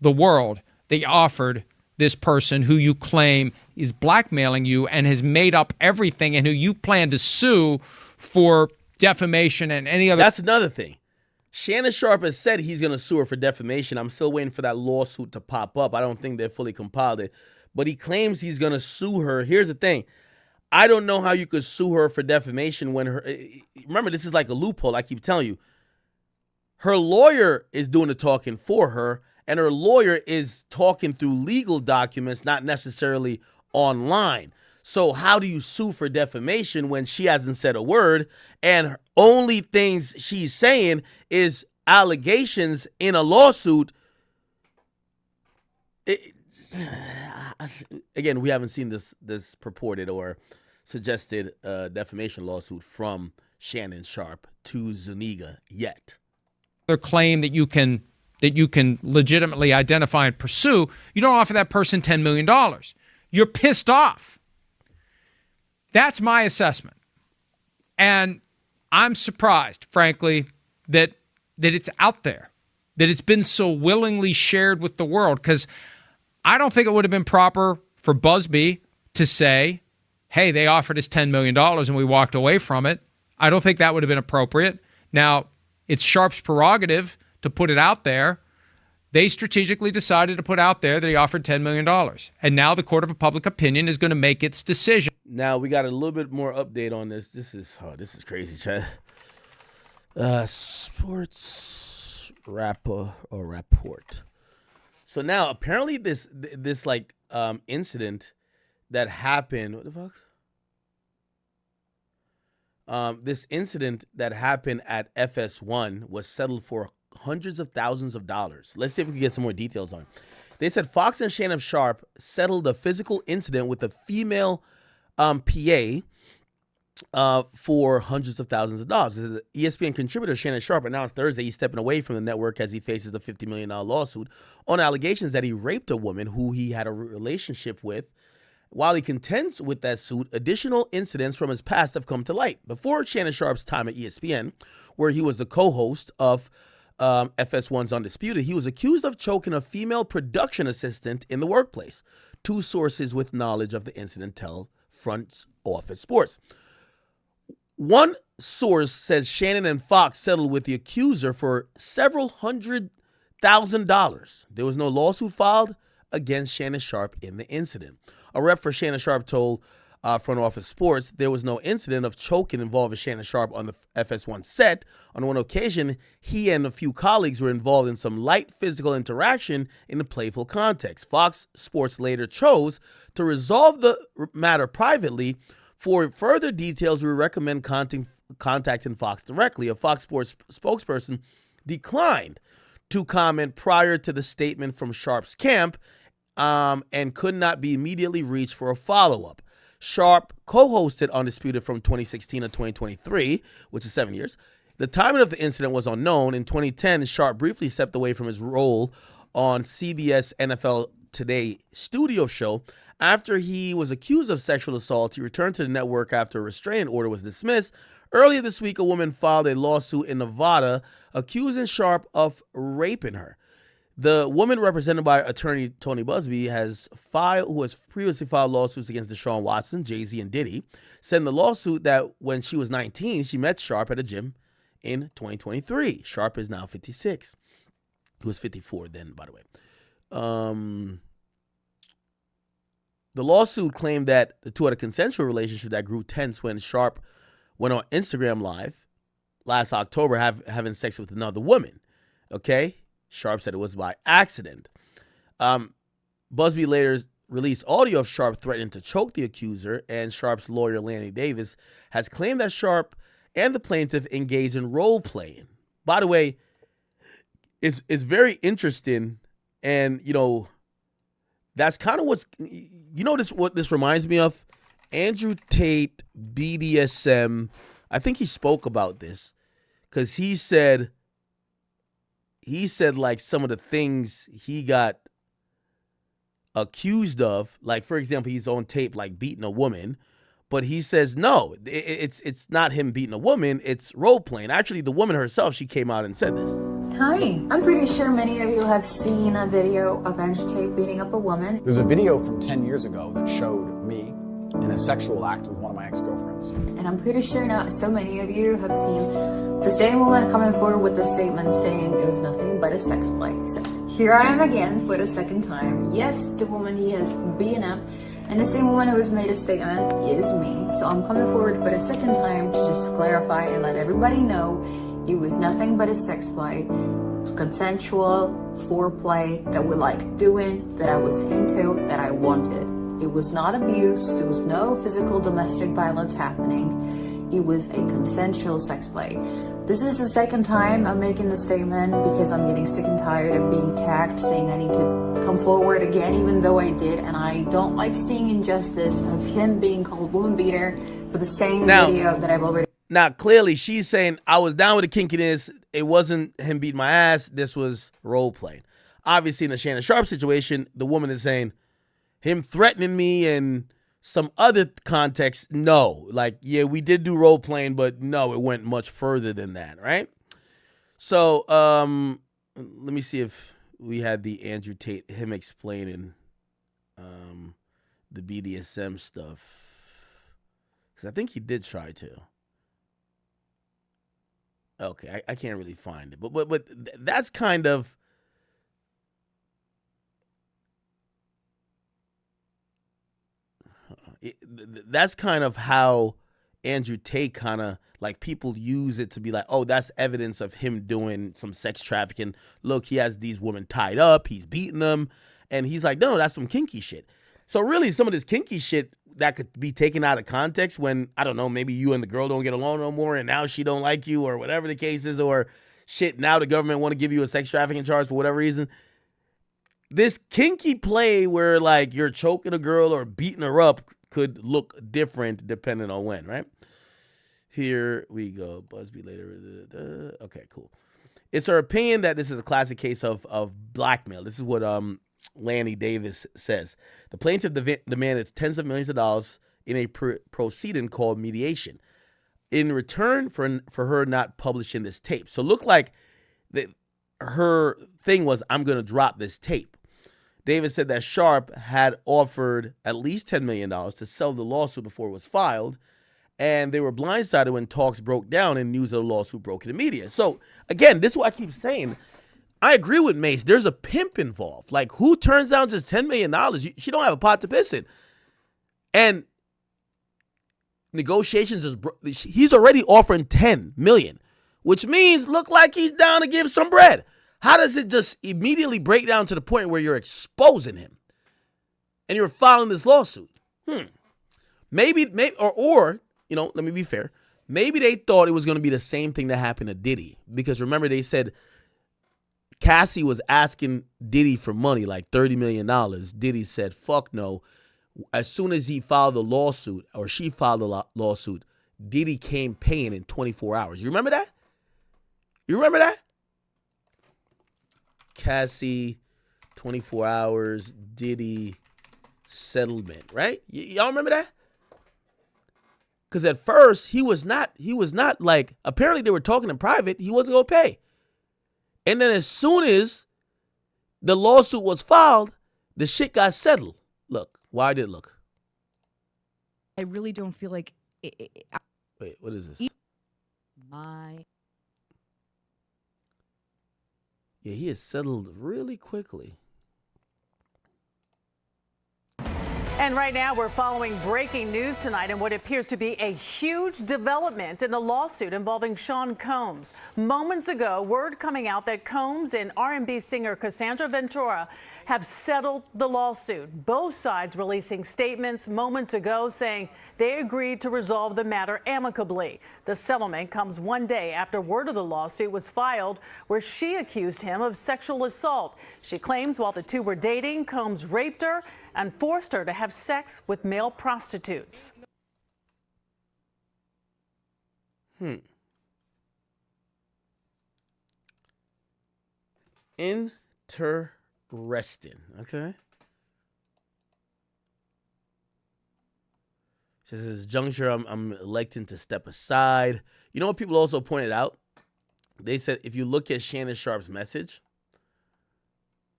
the world that you offered this person who you claim is blackmailing you and has made up everything and who you plan to sue for defamation and any other. That's another thing. Shannon Sharpe has said he's going to sue her for defamation. I'm still waiting for that lawsuit to pop up. I don't think they've fully compiled it. But he claims he's going to sue her. Here's the thing. I don't know how you could sue her for defamation when her... Remember, this is like a loophole. I keep telling you. Her lawyer is doing the talking for her, and her lawyer is talking through legal documents, not necessarily online. So how do you sue for defamation when she hasn't said a word, and only things she's saying is allegations in a lawsuit? Again, we haven't seen this purported or suggested defamation lawsuit from Shannon Sharpe to Zuniga yet. Their claim that you can legitimately identify and pursue, you don't offer that person $10 million. You're pissed off. That's my assessment. And I'm surprised, frankly, that it's out there, that it's been so willingly shared with the world, because I don't think it would have been proper for Busby to say, hey, they offered us $10 million and we walked away from it. I don't think that would have been appropriate. Now, it's Sharpe's prerogative to put it out there. They strategically decided to put out there that he offered $10 million. And now the court of public opinion is going to make its decision. Now, we got a little bit more update on this. This is crazy, Chad. Sports report. So now, apparently this incident that happened, what the fuck? This incident that happened at FS1 was settled for hundreds of thousands of dollars. Let's see if we can get some more details on it. They said Fox and Shannon Sharpe settled a physical incident with a female PA for hundreds of thousands of dollars. ESPN contributor Shannon Sharpe announced Thursday he's stepping away from the network as he faces a $50 million lawsuit on allegations that he raped a woman who he had a relationship with. While he contends with that suit, additional incidents from his past have come to light. Before Shannon Sharpe's time at ESPN, where he was the co-host of FS1's Undisputed, he was accused of choking a female production assistant in the workplace. Two sources with knowledge of the incident tell Front Office Sports. One source says Shannon and Fox settled with the accuser for several $100,000. There was no lawsuit filed against Shannon Sharpe in the incident. A rep for Shannon Sharpe told Front Office Sports there was no incident of choking involving Shannon Sharpe on the FS1 set. On one occasion, he and a few colleagues were involved in some light physical interaction in a playful context. Fox Sports later chose to resolve the matter privately. For further details, we recommend contacting Fox directly. A Fox Sports spokesperson declined to comment prior to the statement from Sharpe's camp, and could not be immediately reached for a follow-up. Sharpe co-hosted Undisputed from 2016 to 2023, which is 7 years. The timing of the incident was unknown. In 2010, Sharpe briefly stepped away from his role on CBS NFL Today studio show. After he was accused of sexual assault, he returned to the network after a restraining order was dismissed. Earlier this week, a woman filed a lawsuit in Nevada accusing Sharpe of raping her. The woman, represented by attorney Tony Busby, who has previously filed lawsuits against Deshaun Watson, Jay-Z, and Diddy, said in the lawsuit that when she was 19, she met Sharpe at a gym in 2023. Sharpe is now 56. He was 54 then, by the way. The lawsuit claimed that the two had a consensual relationship that grew tense when Sharpe went on Instagram Live last October having sex with another woman. Okay? Sharpe said it was by accident. Busby later released audio of Sharpe threatening to choke the accuser, and Sharpe's lawyer, Lanny Davis, has claimed that Sharpe and the plaintiff engaged in role-playing. By the way, it's very interesting, and, that's kind of what this reminds me of? Andrew Tate, BDSM, I think he spoke about this, because he said like some of the things he got accused of, like, for example, he's on tape like beating a woman, but he says no, it's not him beating a woman, it's role playing. Actually, the woman herself, she came out and said this. Hi, I'm pretty sure many of you have seen a video of Andrew Tate beating up a woman. There's a video from 10 years ago that showed me in a sexual act with one of my ex-girlfriends. And I'm pretty sure not so many of you have seen The same woman coming forward with a statement saying it was nothing but a sex play. So here I am again for the second time. Yes, the woman he has beaten up, and the same woman who has made a statement is me. So I'm coming forward for the second time to just clarify and let everybody know it was nothing but a sex play. Consensual foreplay that we like doing, that I was into, that I wanted. It was not abuse. There was no physical domestic violence happening. It was a consensual sex play. This is the second time I'm making the statement because I'm getting sick and tired of being tagged saying I need to come forward again, even though I did. And I don't like seeing injustice of him being called woman beater for the same video that I've already. Now, clearly, she's saying, I was down with the kinkiness. It wasn't him beating my ass. This was role playing. Obviously, in the Shannon Sharpe situation, the woman is saying, him threatening me and some other context, no. Like, yeah, we did do role playing, but no, it went much further than that, right? So, let me see if we had the Andrew Tate, him explaining the BDSM stuff. Because I think he did try to. Okay, I can't really find it, but that's kind of that's kind of how Andrew Tate kind of like people use it to be like, oh, that's evidence of him doing some sex trafficking. Look, he has these women tied up, he's beating them, and he's like, no, that's some kinky shit. So really, some of this kinky shit that could be taken out of context when, I don't know, maybe you and the girl don't get along no more and now she don't like you or whatever the case is, or shit, now the government want to give you a sex trafficking charge for whatever reason. This kinky play where like you're choking a girl or beating her up could look different depending on when, right? Here we go. Busby later. Okay, cool. It's her opinion that this is a classic case of blackmail. This is what Lanny Davis says. The plaintiff demanded tens of millions of dollars in a proceeding called mediation in return for her not publishing this tape. So look like her thing was, I'm going to drop this tape. Davis said that Sharpe had offered at least $10 million to sell the lawsuit before it was filed, and they were blindsided when talks broke down and news of the lawsuit broke in the media. So again, this is what I keep saying. I agree with Mace. There's a pimp involved. Like, who turns down just $10 million? She don't have a pot to piss in. And negotiations he's already offering $10 million, which means look like he's down to give some bread. How does it just immediately break down to the point where you're exposing him and you're filing this lawsuit? Maybe, or you know, let me be fair. Maybe they thought it was going to be the same thing that happened to Diddy, because remember they said Cassie was asking Diddy for money, like $30 million. Diddy said, fuck no. As soon as he filed the lawsuit, or she filed the lawsuit, Diddy came paying in 24 hours. You remember that? You remember that? Cassie, 24 hours, Diddy settlement, right? Y'all remember that? Because at first, he was not like, apparently they were talking in private, he wasn't going to pay. And then as soon as the lawsuit was filed, the shit got settled. Look, why did it look? I really don't feel like Wait, what is this? Yeah, he has settled really quickly. And right now we're following breaking news tonight and what appears to be a huge development in the lawsuit involving Sean Combs. Moments ago, word coming out that Combs and R&B singer Cassandra Ventura have settled the lawsuit. Both sides releasing statements moments ago saying they agreed to resolve the matter amicably. The settlement comes one day after word of the lawsuit was filed, where she accused him of sexual assault. She claims while the two were dating, Combs raped her and forced her to have sex with male prostitutes. Interesting. Okay. Says this juncture, I'm electing to step aside. You know what people also pointed out? They said if you look at Shannon Sharpe's message,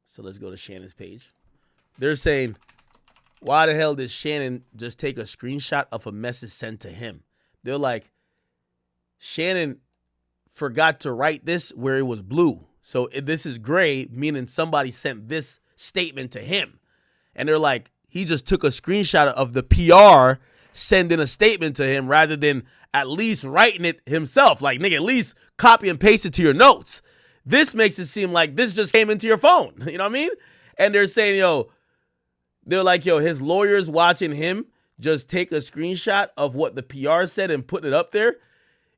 so let's go to Shannon's page. They're saying, why the hell did Shannon just take a screenshot of a message sent to him? They're like, Shannon forgot to write this where it was blue. So this is gray, meaning somebody sent this statement to him. And they're like, he just took a screenshot of the PR sending a statement to him rather than at least writing it himself. Like, nigga, at least copy and paste it to your notes. This makes it seem like this just came into your phone. You know what I mean? And they're saying, they're like, his lawyer's watching him just take a screenshot of what the PR said and put it up there.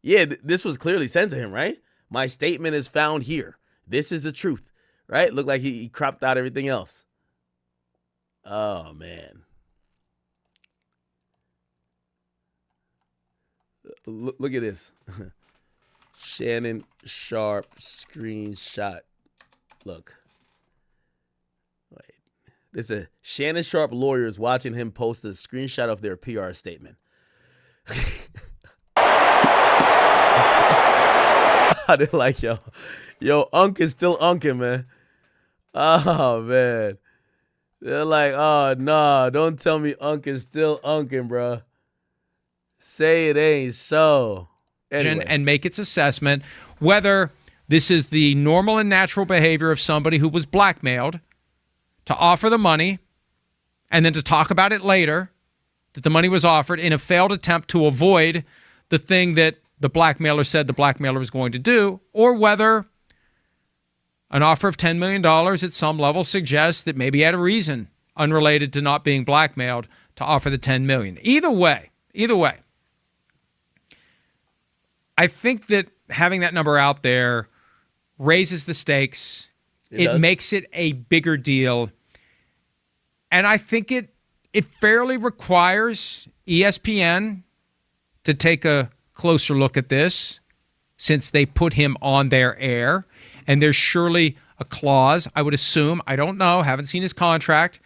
Yeah, this was clearly sent to him, right? My statement is found here. This is the truth, right? Looked like he cropped out everything else. Oh, man. Look at this. Shannon Sharpe screenshot. Look. Wait. This is Shannon Sharpe lawyers watching him post a screenshot of their PR statement. They're like, yo, Unc is still unking, man. Oh, man. They're like, oh, nah, don't tell me Unc is still unking, bro. Say it ain't so. Anyway. And make its assessment whether this is the normal and natural behavior of somebody who was blackmailed to offer the money and then to talk about it later, that the money was offered in a failed attempt to avoid the thing that the blackmailer said the blackmailer was going to do, or whether an offer of $10 million at some level suggests that maybe he had a reason unrelated to not being blackmailed to offer the $10 million. Either way, I think that having that number out there raises the stakes. It makes it a bigger deal. And I think it fairly requires ESPN to take a closer look at this, since they put him on their air. And there's surely a clause, I would assume, I don't know, haven't seen his contract.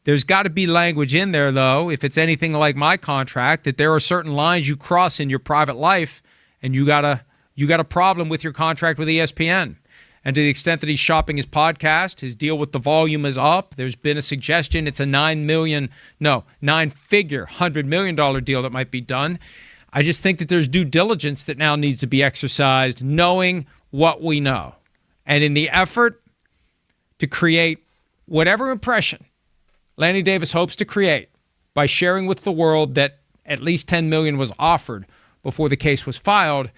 There's got to be language in there, though, if it's anything like my contract, that there are certain lines you cross in your private life, and you got a problem with your contract with ESPN. And to the extent that he's shopping his podcast, his deal with the volume is up. There's been a suggestion it's a nine-figure, $100 million deal that might be done. I just think that there's due diligence that now needs to be exercised, knowing what we know. And in the effort to create whatever impression Lanny Davis hopes to create by sharing with the world that at least $10 million was offered before the case was filed,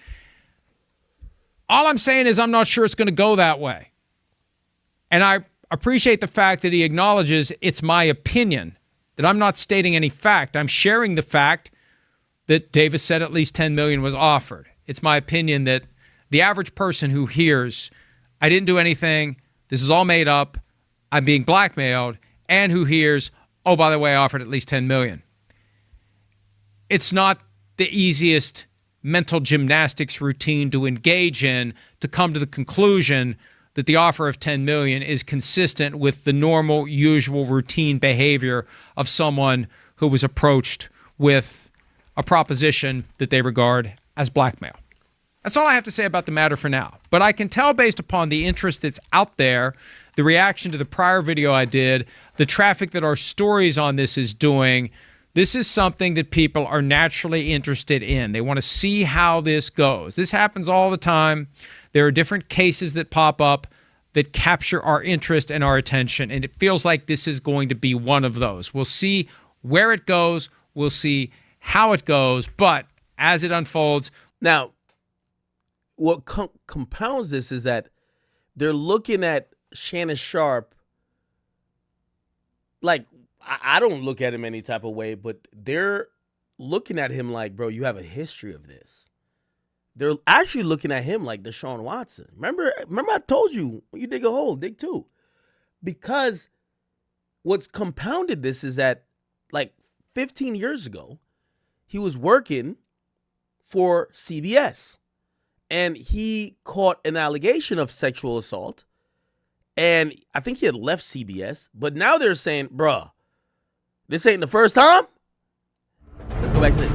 all I'm saying is I'm not sure it's going to go that way. And I appreciate the fact that he acknowledges it's my opinion, that I'm not stating any fact. I'm sharing the fact that Davis said at least $10 million was offered. It's my opinion that the average person who hears, I didn't do anything, this is all made up, I'm being blackmailed, and who hears, oh, by the way, I offered at least $10 million. It's not the easiest mental gymnastics routine to engage in to come to the conclusion that the offer of $10 million is consistent with the normal, usual, routine behavior of someone who was approached with a proposition that they regard as blackmail. That's all I have to say about the matter for now. But I can tell based upon the interest that's out there, the reaction to the prior video I did, the traffic that our stories on this is doing, this is something that people are naturally interested in. They want to see how this goes. This happens all the time. There are different cases that pop up that capture our interest and our attention, and it feels like this is going to be one of those. We'll see where it goes. We'll see how it goes, but as it unfolds. Now, what compounds this is that they're looking at Shannon Sharpe like, I don't look at him any type of way, but they're looking at him like, bro, you have a history of this. They're actually looking at him like Deshaun Watson. Remember I told you, when you dig a hole, dig two. Because what's compounded this is that, like, 15 years ago, he was working for CBS. And he caught an allegation of sexual assault. And I think he had left CBS. But now they're saying, bruh, this ain't the first time? Let's go back to this.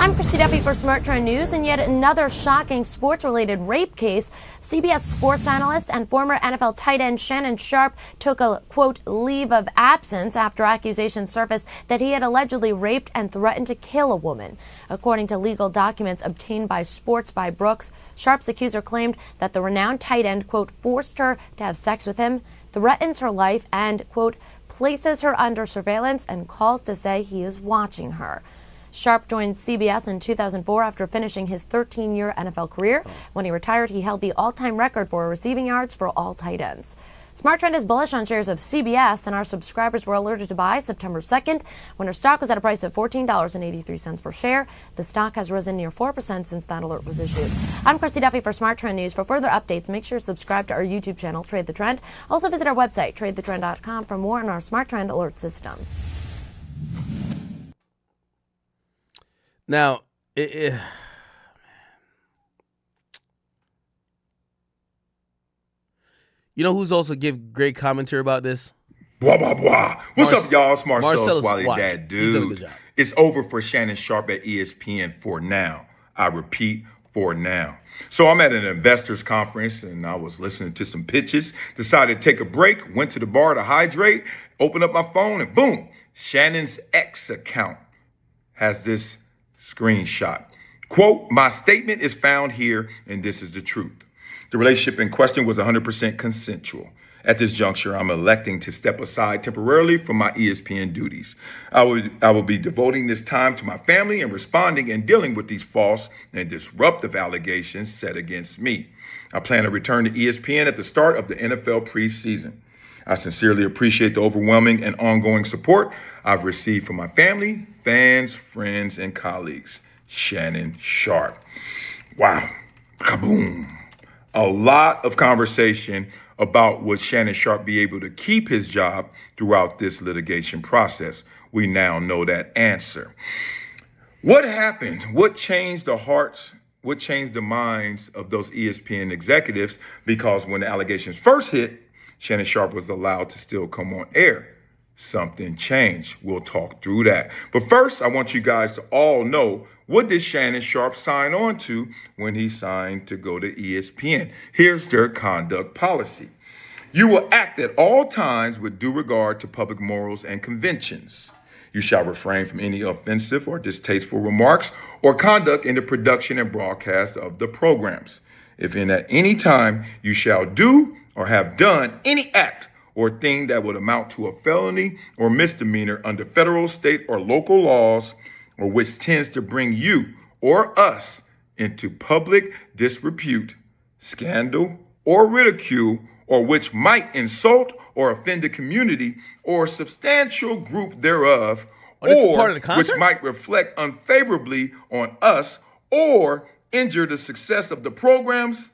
I'm Christy Duffy for Smart Trend News, and yet another shocking sports-related rape case. CBS sports analyst and former NFL tight end Shannon Sharpe took a, quote, leave of absence after accusations surfaced that he had allegedly raped and threatened to kill a woman. According to legal documents obtained by Sports by Brooks, Sharpe's accuser claimed that the renowned tight end, quote, forced her to have sex with him, threatens her life, and, quote, places her under surveillance and calls to say he is watching her. Sharpe joined CBS in 2004 after finishing his 13-year NFL career. When he retired, he held the all-time record for receiving yards for all tight ends. Smart Trend is bullish on shares of CBS, and our subscribers were alerted to buy September 2nd when her stock was at a price of $14.83 per share. The stock has risen near 4% since that alert was issued. I'm Christy Duffy for Smart Trend News. For further updates, make sure to subscribe to our YouTube channel, Trade the Trend. Also visit our website, tradethetrend.com, for more on our Smart Trend alert system. Now, you know who's also give great commentary about this? Blah, blah, blah. What's up, y'all? It's Marcellus Wallace. Wally, that He's done a good dude. job. It's over for Shannon Sharpe at ESPN for now. I repeat, for now. So I'm at an investors conference and I was listening to some pitches, decided to take a break, went to the bar to hydrate, opened up my phone, and boom, Shannon's X account has this screenshot. Quote, my statement is found here and this is the truth. The relationship in question was 100% consensual. At this juncture, I'm electing to step aside temporarily from my ESPN duties. I will be devoting this time to my family and responding and dealing with these false and disruptive allegations set against me. I plan to return to ESPN at the start of the NFL preseason. I sincerely appreciate the overwhelming and ongoing support I've received from my family, fans, friends, and colleagues. Shannon Sharpe. Wow. Kaboom. A lot of conversation about would Shannon Sharpe be able to keep his job throughout this litigation process. We now know that answer. What happened? What changed the hearts? What changed the minds of those ESPN executives? Because when the allegations first hit, Shannon Sharpe was allowed to still come on air. Something changed. We'll talk through that. But first, I want you guys to all know, what did Shannon Sharpe sign on to when he signed to go to ESPN? Here's their conduct policy. You will act at all times with due regard to public morals and conventions. You shall refrain from any offensive or distasteful remarks or conduct in the production and broadcast of the programs. If in at any time you shall do or have done any act or thing that would amount to a felony or misdemeanor under federal, state, or local laws, or which tends to bring you or us into public disrepute, scandal, or ridicule, or which might insult or offend the community or substantial group thereof, or which might reflect unfavorably on us or injure the success of the programs,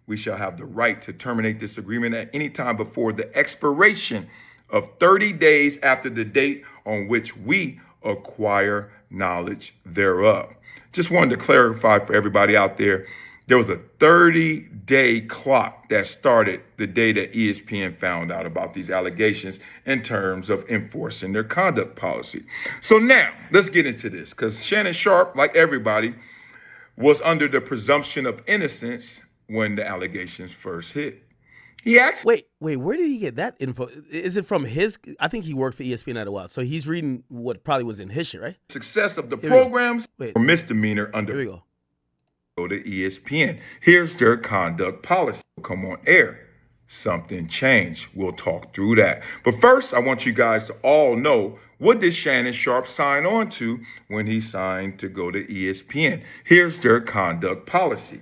we shall have the right to terminate this agreement at any time before the expiration of 30 days after the date on which we acquire knowledge thereof. Just wanted to clarify for everybody out there, there was a 30-day clock that started the day that ESPN found out about these allegations in terms of enforcing their conduct policy. So now, let's get into this, because Shannon Sharpe, like everybody, was under the presumption of innocence when the allegations first hit. He actually... Wait, where did he get that info? Is it from his... I think he worked for ESPN at a while, so he's reading what probably was in his shit, right? Success of the programs or misdemeanor under... Here we go. Go to ESPN. Here's their conduct policy. Come on air. Something changed. We'll talk through that. But first, I want you guys to all know, what did Shannon Sharpe sign on to when he signed to go to ESPN? Here's their conduct policy.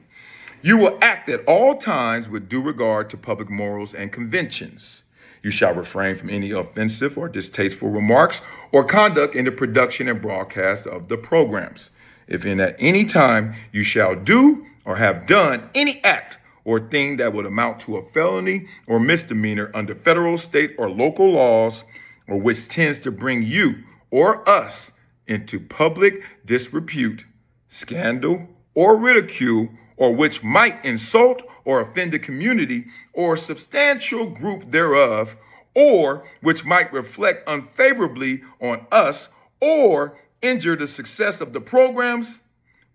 You will act at all times with due regard to public morals and conventions. You shall refrain from any offensive or distasteful remarks or conduct in the production and broadcast of the programs. If in at any time you shall do or have done any act or thing that would amount to a felony or misdemeanor under federal, state, or local laws, or which tends to bring you or us into public disrepute, scandal, or ridicule, or which might insult or offend the community or substantial group thereof, or which might reflect unfavorably on us or injure the success of the programs,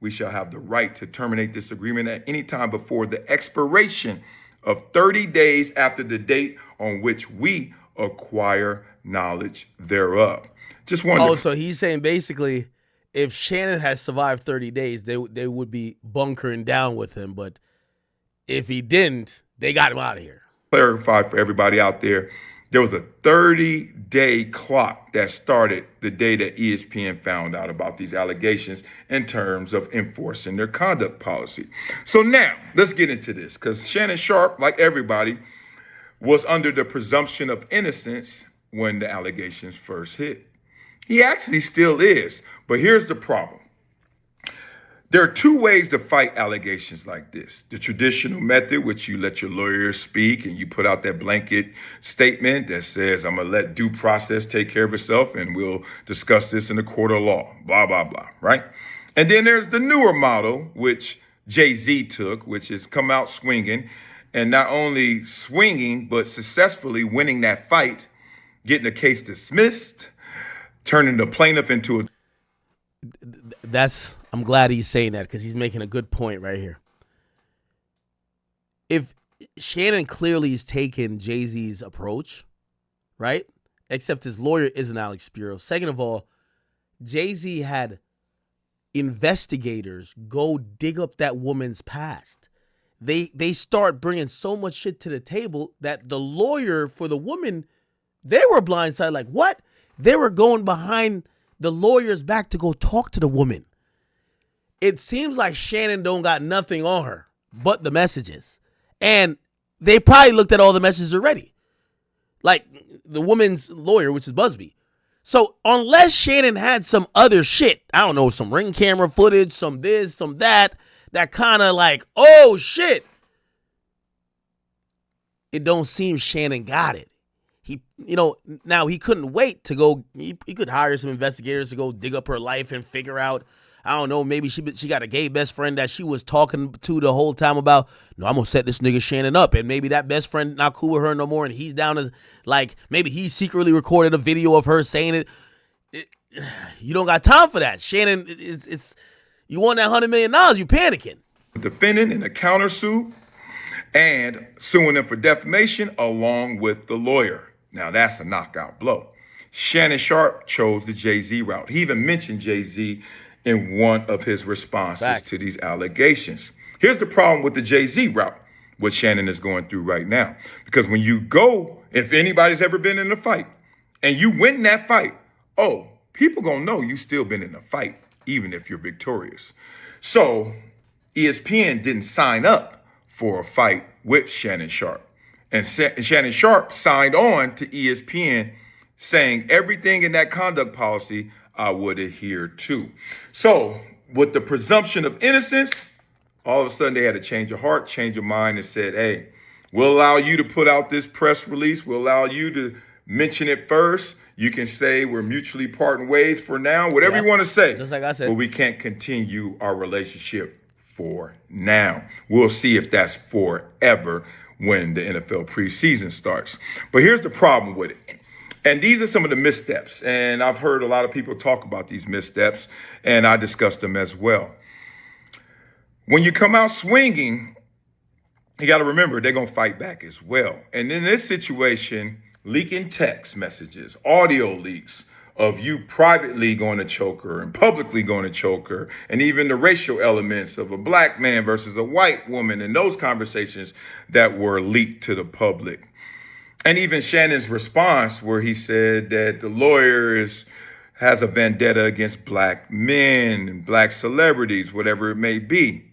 we shall have the right to terminate this agreement at any time before the expiration of 30 days after the date on which we acquire knowledge thereof. Just wanted Oh, so he's saying basically if Shannon has survived 30 days, they would be bunkering down with him. But if he didn't, they got him out of here. clarify for everybody out there, there was a 30-day clock that started the day that ESPN found out about these allegations in terms of enforcing their conduct policy. So now, let's get into this, because Shannon Sharpe, like everybody, was under the presumption of innocence when the allegations first hit. He actually still is, but here's the problem. There are two ways to fight allegations like this. The traditional method, which you let your lawyers speak and you put out that blanket statement that says, I'm going to let due process take care of itself and we'll discuss this in the court of law, blah, blah, blah, right? And then there's the newer model, which Jay-Z took, which is come out swinging, and not only swinging, but successfully winning that fight, getting the case dismissed, turning the plaintiff into a... I'm glad he's saying that because he's making a good point right here. If Shannon clearly is taking Jay-Z's approach, right? Except his lawyer isn't Alex Spiro. Second of all, Jay-Z had investigators go dig up that woman's past. They start bringing so much shit to the table that the lawyer for the woman, they were blindsided. Like, what? They were going behind the lawyer's back to go talk to the woman. It seems like Shannon don't got nothing on her but the messages. And they probably looked at all the messages already. Like the woman's lawyer, which is Busby. So unless Shannon had some other shit, I don't know, some ring camera footage, some this, some that kind of like, oh shit. It don't seem Shannon got it. He, now he couldn't wait to go, he could hire some investigators to go dig up her life and figure out, I don't know, maybe she got a gay best friend that she was talking to the whole time about, no, I'm going to set this nigga Shannon up. And maybe that best friend not cool with her no more. And he's down to, like, maybe he secretly recorded a video of her saying it. You don't got time for that. Shannon, it's you want that $100 million, you panicking. Defendant in a countersuit and suing them for defamation along with the lawyer. Now, that's a knockout blow. Shannon Sharpe chose the Jay-Z route. He even mentioned Jay-Z in one of his responses to these allegations. Here's the problem with the Jay-Z route, what Shannon is going through right now. Because when you go, if anybody's ever been in a fight, and you win that fight, oh, people gonna know you still been in a fight, even if you're victorious. So ESPN didn't sign up for a fight with Shannon Sharpe. And Shannon Sharpe signed on to ESPN saying everything in that conduct policy I would adhere to. So with the presumption of innocence, all of a sudden they had a change of heart, change of mind, and said, hey, we'll allow you to put out this press release. We'll allow you to mention it first. You can say we're mutually parting ways for now, whatever you want to say. Just like I said. But we can't continue our relationship for now. We'll see if that's forever when the NFL preseason starts. But here's the problem with it. And these are some of the missteps. And I've heard a lot of people talk about these missteps, and I discussed them as well. When you come out swinging, you got to remember they're going to fight back as well. And in this situation, leaking text messages, audio leaks of you privately going to choke her and publicly going to choke her, and even the racial elements of a black man versus a white woman and those conversations that were leaked to the public. And even Shannon's response where he said that the lawyer has a vendetta against black men and black celebrities, whatever it may be.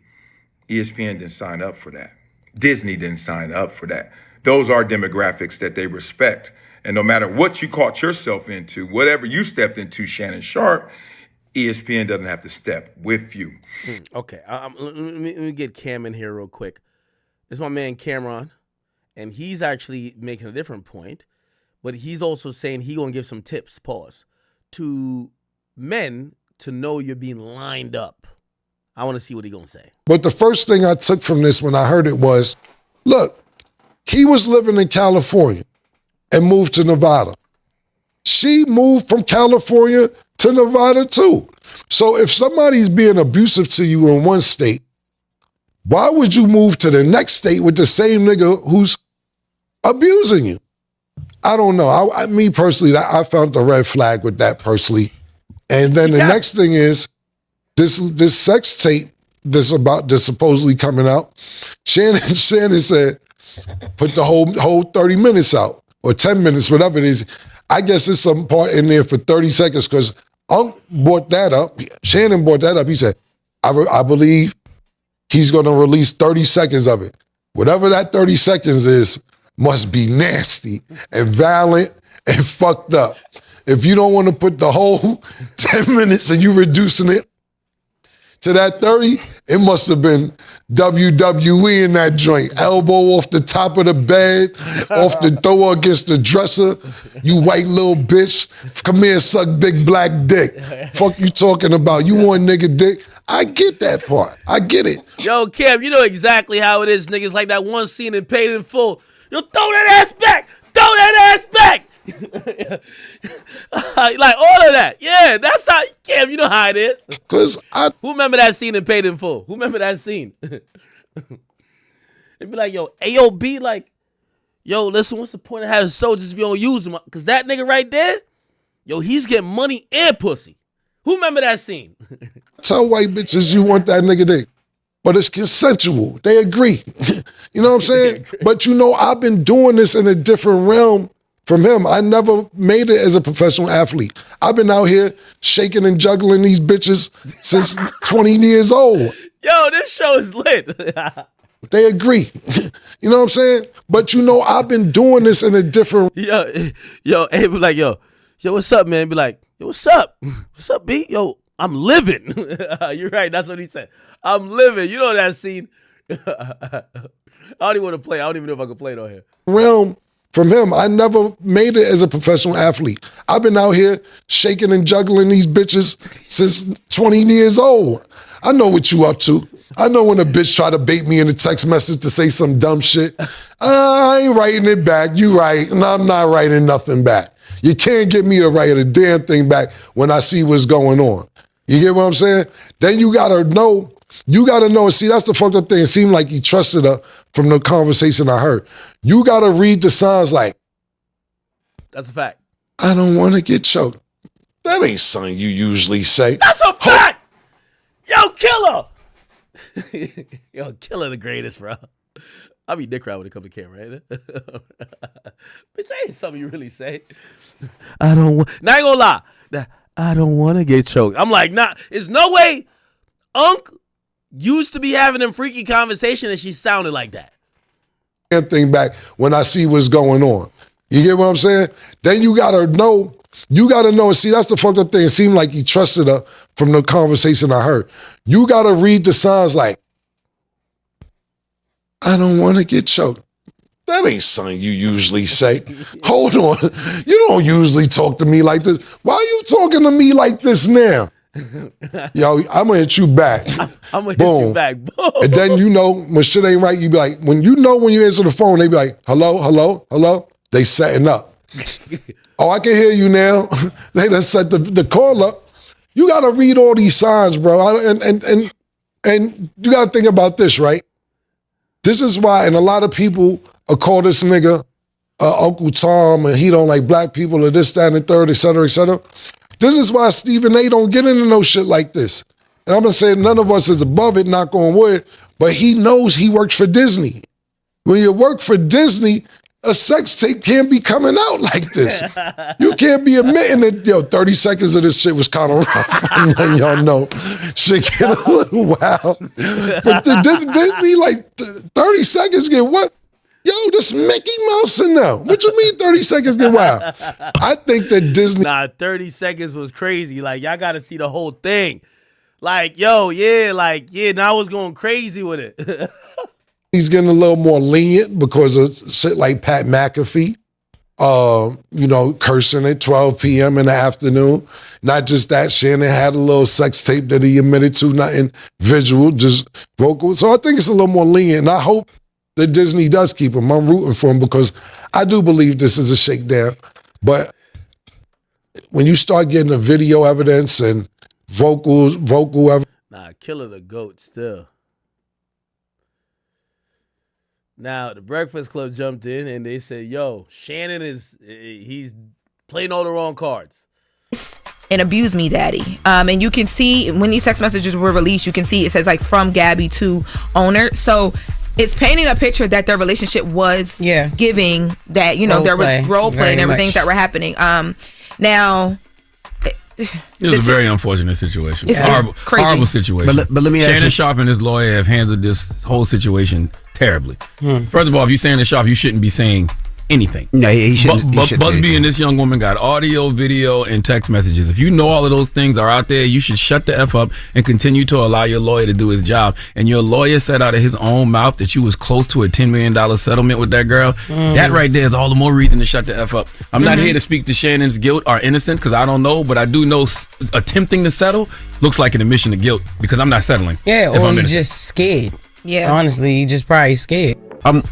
ESPN didn't sign up for that. Disney didn't sign up for that. Those are demographics that they respect. And no matter what you caught yourself into, whatever you stepped into, Shannon Sharpe, ESPN doesn't have to step with you. Okay, let me get Cam in here real quick. This is my man Cameron. And he's actually making a different point, but he's also saying he gonna give some tips, to men to know you're being lined up. I want to see what he gonna say. But the first thing I took from this when I heard it was, look, he was living in California and moved to Nevada. She moved from California to Nevada too. So if somebody's being abusive to you in one state, why would you move to the next state with the same nigga who's abusing you? I don't know. Me personally, I found the red flag with that personally. And then the next thing is this sex tape that's supposedly coming out. Shannon said, put the whole 30 minutes out or 10 minutes, whatever it is. I guess there's some part in there for 30 seconds because brought that up. Shannon brought that up. He said, I believe he's going to release 30 seconds of it. Whatever that 30 seconds is must be nasty and violent and fucked up. If you don't want to put the whole 10 minutes and you reducing it to that 30, it must have been WWE in that joint. Elbow off the top of the bed, off the thrower against the dresser. You white little bitch. Come here, suck big black dick. Fuck you talking about? You want nigga dick? I get that part. I get it. Yo, Cam, you know exactly how it is, niggas. Like that one scene in Paid in Full. Yo, throw that ass back! Throw that ass back! Like all of that. Yeah, that's how, Cam, you know how it is. Who remember that scene in Paid in Full? Who remember that scene? It'd be like, yo, AOB, like, yo, listen, what's the point of having soldiers if you don't use them? Because that nigga right there, yo, he's getting money and pussy. Who remember that scene? Tell white bitches you want that nigga dick. But it's consensual. They agree. You know what I'm saying? But you know, I've been doing this in a different realm from him. I never made it as a professional athlete. I've been out here shaking and juggling these bitches since 20 years old. Yo, this show is lit. They agree. You know what I'm saying? But you know, I've been doing this in a different... Yo, hey, be like, yo, what's up, man? Be like, yo, what's up? What's up, B? Yo, I'm living. You're right. That's what he said. I'm living. You know that scene. I don't even want to play. I don't even know if I can play it on here. Realm from him. I never made it as a professional athlete. I've been out here shaking and juggling these bitches since 20 years old. I know what you up to. I know when a bitch try to bait me in a text message to say some dumb shit. I ain't writing it back. You right. And I'm not writing nothing back. You can't get me to write a damn thing back when I see what's going on. You get what I'm saying? Then you gotta know. You gotta know. See, that's the fucked up thing. It seemed like he trusted her from the conversation I heard. You gotta read the signs like, that's a fact. I don't want to get choked. That ain't something you usually say. That's a fact. Yo, Killer. Yo, Killer the greatest, bro. I be dick around when it comes to camera, ain't it? Bitch, that ain't something you really say. I don't want. Now I ain't gonna lie. I don't want to get choked. I'm like, nah. There's no way. Unc used to be having them freaky conversation and she sounded like that. Thing back when I see what's going on. You get what I'm saying? Then you gotta know. You gotta know. See, that's the fucked up thing. It seemed like he trusted her from the conversation I heard. You gotta read the signs like, I don't want to get choked. That ain't something you usually say. Hold on. You don't usually talk to me like this. Why are you talking to me like this now? Yo, I'm gonna hit you back. I'm gonna hit you back. Boom. And then you know when shit ain't right, you be like, when you answer the phone, they be like, hello, hello, hello. They setting up. Oh, I can hear you now. They done set the call up. You gotta read all these signs, bro. And you gotta think about this, right? This is why, and a lot of people call this nigga Uncle Tom, and he don't like black people, or this, that, and the third, et cetera, et cetera. This is why Stephen A. don't get into no shit like this. And I'm gonna say none of us is above it, knock on wood, but he knows he works for Disney. When you work for Disney, a sex tape can't be coming out like this. You can't be admitting that, yo, 30 seconds of this shit was kind of rough. I'm letting y'all know. Shit get a little wild. But didn't he like 30 seconds get what? Yo, this Mickey Mouse in now. What you mean 30 seconds get wild? I think that Disney... Nah, 30 seconds was crazy. Like, y'all got to see the whole thing. Like, yo, yeah, now I was going crazy with it. He's getting a little more lenient because of shit like Pat McAfee, cursing at 12 p.m. in the afternoon. Not just that, Shannon had a little sex tape that he admitted to, nothing visual, just vocal. So I think it's a little more lenient, and I hope that Disney does keep him. I'm rooting for him because I do believe this is a shakedown. But when you start getting the video evidence and vocal ever. Nah, Killer the GOAT still. Now, the Breakfast Club jumped in and they said, yo, Shannon he's playing all the wrong cards. And abuse me, daddy. And you can see when these text messages were released, you can see it says like from Gabby to owner. So it's painting a picture that their relationship was giving that, you know, there was role play and everything that were happening. Now, it was a very unfortunate situation. It's crazy. Horrible situation. But let me ask Shannon you. Sharpe and his lawyer have handled this whole situation terribly. First of all, if you're Shannon Sharpe, you shouldn't be saying anything. No, he shouldn't. Busby and this young woman got audio, video, and text messages. If you know all of those things are out there, you should shut the F up and continue to allow your lawyer to do his job. And your lawyer said out of his own mouth that you was close to a $10 million settlement with that girl. That right there is all the more reason to shut the F up. I'm not here to speak to Shannon's guilt or innocence because I don't know, but I do know attempting to settle looks like an admission of guilt because I'm not settling. Yeah, or you're just scared. Yeah. Honestly, you just probably scared. I'm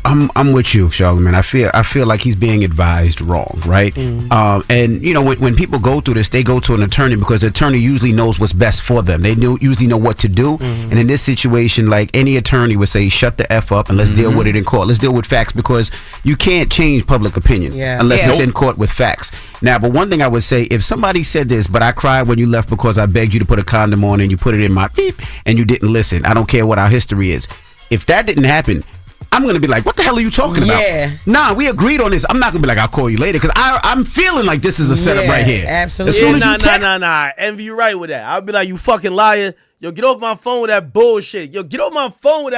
with you, Charlamagne. I feel like he's being advised wrong, right? And you know, when people go through this, they go to an attorney because the attorney usually knows what's best for them. They usually know what to do. And in this situation, like any attorney would say, shut the F up and let's deal with it in court. Let's deal with facts because you can't change public opinion unless it's in court with facts. Now, but one thing I would say, if somebody said this, but I cried when you left because I begged you to put a condom on and you put it in my beep and you didn't listen. I don't care what our history is. If that didn't happen, I'm going to be like, what the hell are you talking about? Nah, we agreed on this. I'm not going to be like, I'll call you later because I'm feeling like this is a setup right here. Absolutely. As soon as Nah. Envy, you right with that. I'll be like, you fucking liar. Yo, get off my phone with that bullshit. Yo, get off my phone with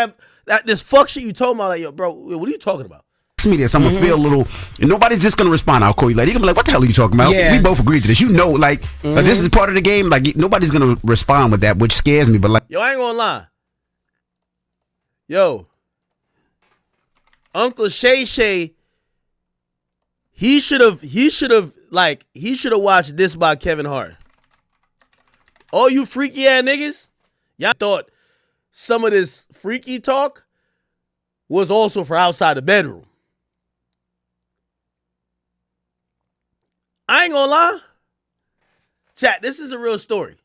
that this fuck shit you told me. Like, yo, bro, what are you talking about? Me this, I'm gonna feel a little. And nobody's just gonna respond. I'll call you later. You're gonna be like, "What the hell are you talking about?" We both agreed to this. You know, like this is part of the game. Like nobody's gonna respond with that, which scares me. But like, yo, I ain't gonna lie. Yo, Uncle Shay, he should have watched This by Kevin Hart. All you freaky ass niggas, y'all thought some of this freaky talk was also for outside the bedroom. I ain't gonna lie. Chat, this is a real story.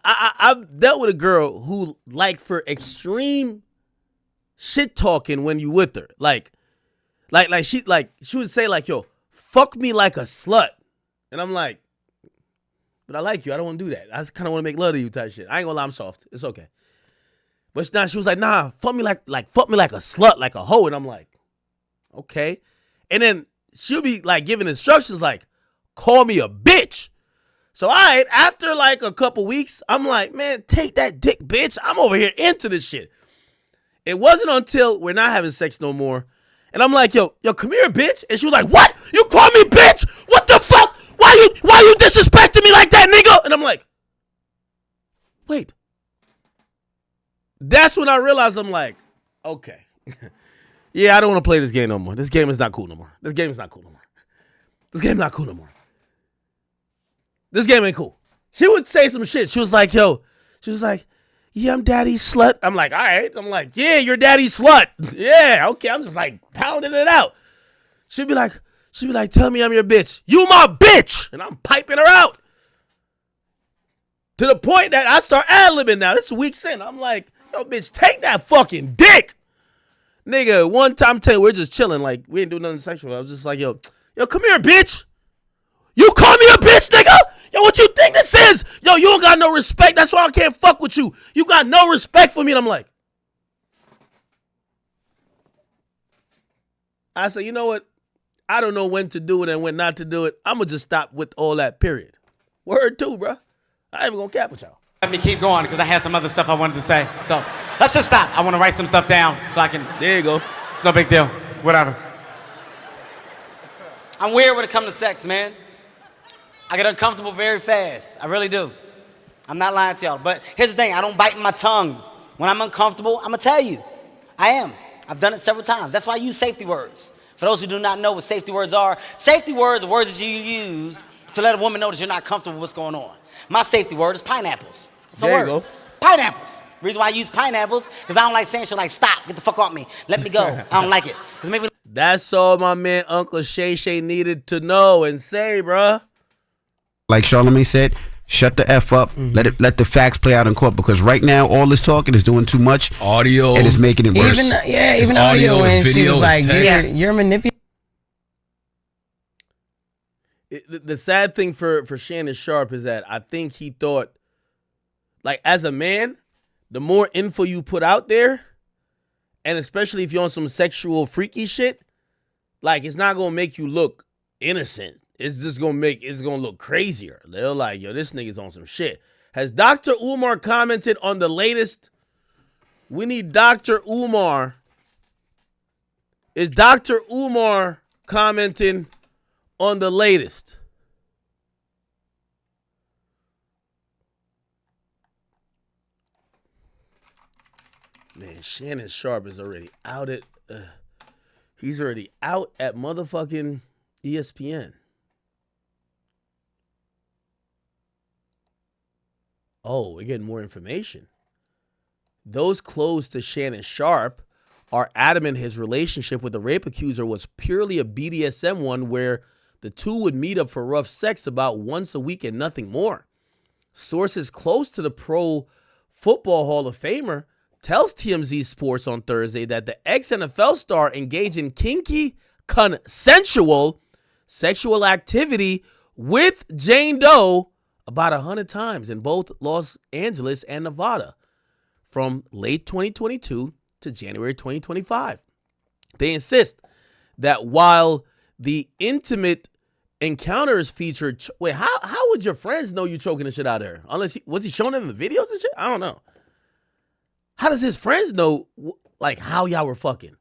I've dealt with a girl who liked for extreme shit talking when you with her. Like she would say like, yo, fuck me like a slut. And I'm like, but I like you. I don't want to do that. I just kind of want to make love to you type shit. I ain't gonna lie, I'm soft. It's okay. But now she was like, nah, fuck me like a slut, like a hoe. And I'm like, okay. And then she'll be like giving instructions like, call me a bitch. So after like a couple weeks, I'm like, man, take that dick, bitch. I'm over here into this shit. It wasn't until we're not having sex no more. And I'm like, yo, come here, bitch. And she was like, what? You call me bitch? What the fuck? Why you disrespecting me like that, nigga? And I'm like, wait. That's when I realized I'm like, okay. Yeah, I don't want to play this game no more. This game is not cool no more. This game ain't cool. She would say some shit. She was like, yeah, I'm daddy's slut. I'm like, all right. I'm like, yeah, you're daddy's slut. Yeah, okay. I'm just like pounding it out. She'd be like, tell me I'm your bitch. You my bitch. And I'm piping her out. To the point that I start ad-libbing now. This is weeks in. I'm like, yo, bitch, take that fucking dick. Nigga, one time, tell you, we're just chilling. Like, we ain't doing nothing sexual. I was just like, yo, come here, bitch. You call me a bitch, nigga? Yo, what you think this is? Yo, you don't got no respect. That's why I can't fuck with you. You got no respect for me. And I'm like, I said, you know what? I don't know when to do it and when not to do it. I'm going to just stop with all that, period. Word too, bro. I ain't even going to cap with y'all. Let me keep going because I had some other stuff I wanted to say. So let's just stop. I want to write some stuff down so I can. There you go. It's no big deal. Whatever. I'm weird when it comes to sex, man. I get uncomfortable very fast. I really do. I'm not lying to y'all. But here's the thing. I don't bite my tongue. When I'm uncomfortable, I'm going to tell you. I am. I've done it several times. That's why I use safety words. For those who do not know what safety words are words that you use to let a woman know that you're not comfortable with what's going on. My safety word is pineapples. That's a word. There you go. Pineapples. The reason why I use pineapples because I don't like saying shit like, stop, get the fuck off me, let me go. I don't like it. Maybe that's all my man Uncle Shay needed to know and say, bruh. like Charlamagne said, Shut the F up. Let the facts play out in court, because right now all this talking is doing too much. Audio. And it's making it worse. Even audio. And she was like, you're manipulating. The sad thing for Shannon Sharpe is that I think he thought, like, as a man, the more info you put out there, and especially if you're on some sexual freaky shit, like, it's not gonna make you look innocent. It's just gonna look crazier. They're like, yo, this nigga's on some shit. Has Dr. Umar commented on the latest? We need Dr. Umar. Is Dr. Umar commenting on the latest? Man, Shannon Sharpe is already out at he's already out at motherfucking ESPN. Oh, we're getting more information. Those close to Shannon Sharpe are adamant his relationship with the rape accuser was purely a BDSM one where the two would meet up for rough sex about once a week and nothing more. Sources close to the Pro Football Hall of Famer tells TMZ Sports on Thursday that the ex-NFL star engaged in kinky, consensual sexual activity with Jane Doe about 100 times in both Los Angeles and Nevada from late 2022 to January 2025. They insist that while the intimate encounters featured... Wait, how would your friends know you choking the shit out of her? Unless was he showing them the videos and shit? I don't know. How does his friends know, like, how y'all were fucking?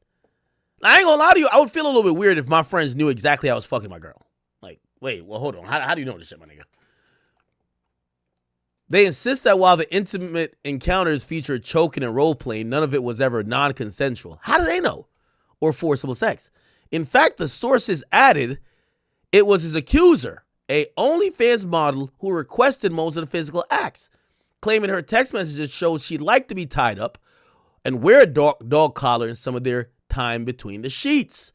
I ain't gonna lie to you. I would feel a little bit weird if my friends knew exactly how I was fucking my girl. Like, wait, well, hold on. How do you know this shit, my nigga? They insist that while the intimate encounters featured choking and role-playing, none of it was ever non-consensual. How do they know? Or forcible sex. In fact, the sources added it was his accuser, a OnlyFans model, who requested most of the physical acts, claiming her text messages showed she'd like to be tied up and wear a dog collar in some of their time between the sheets.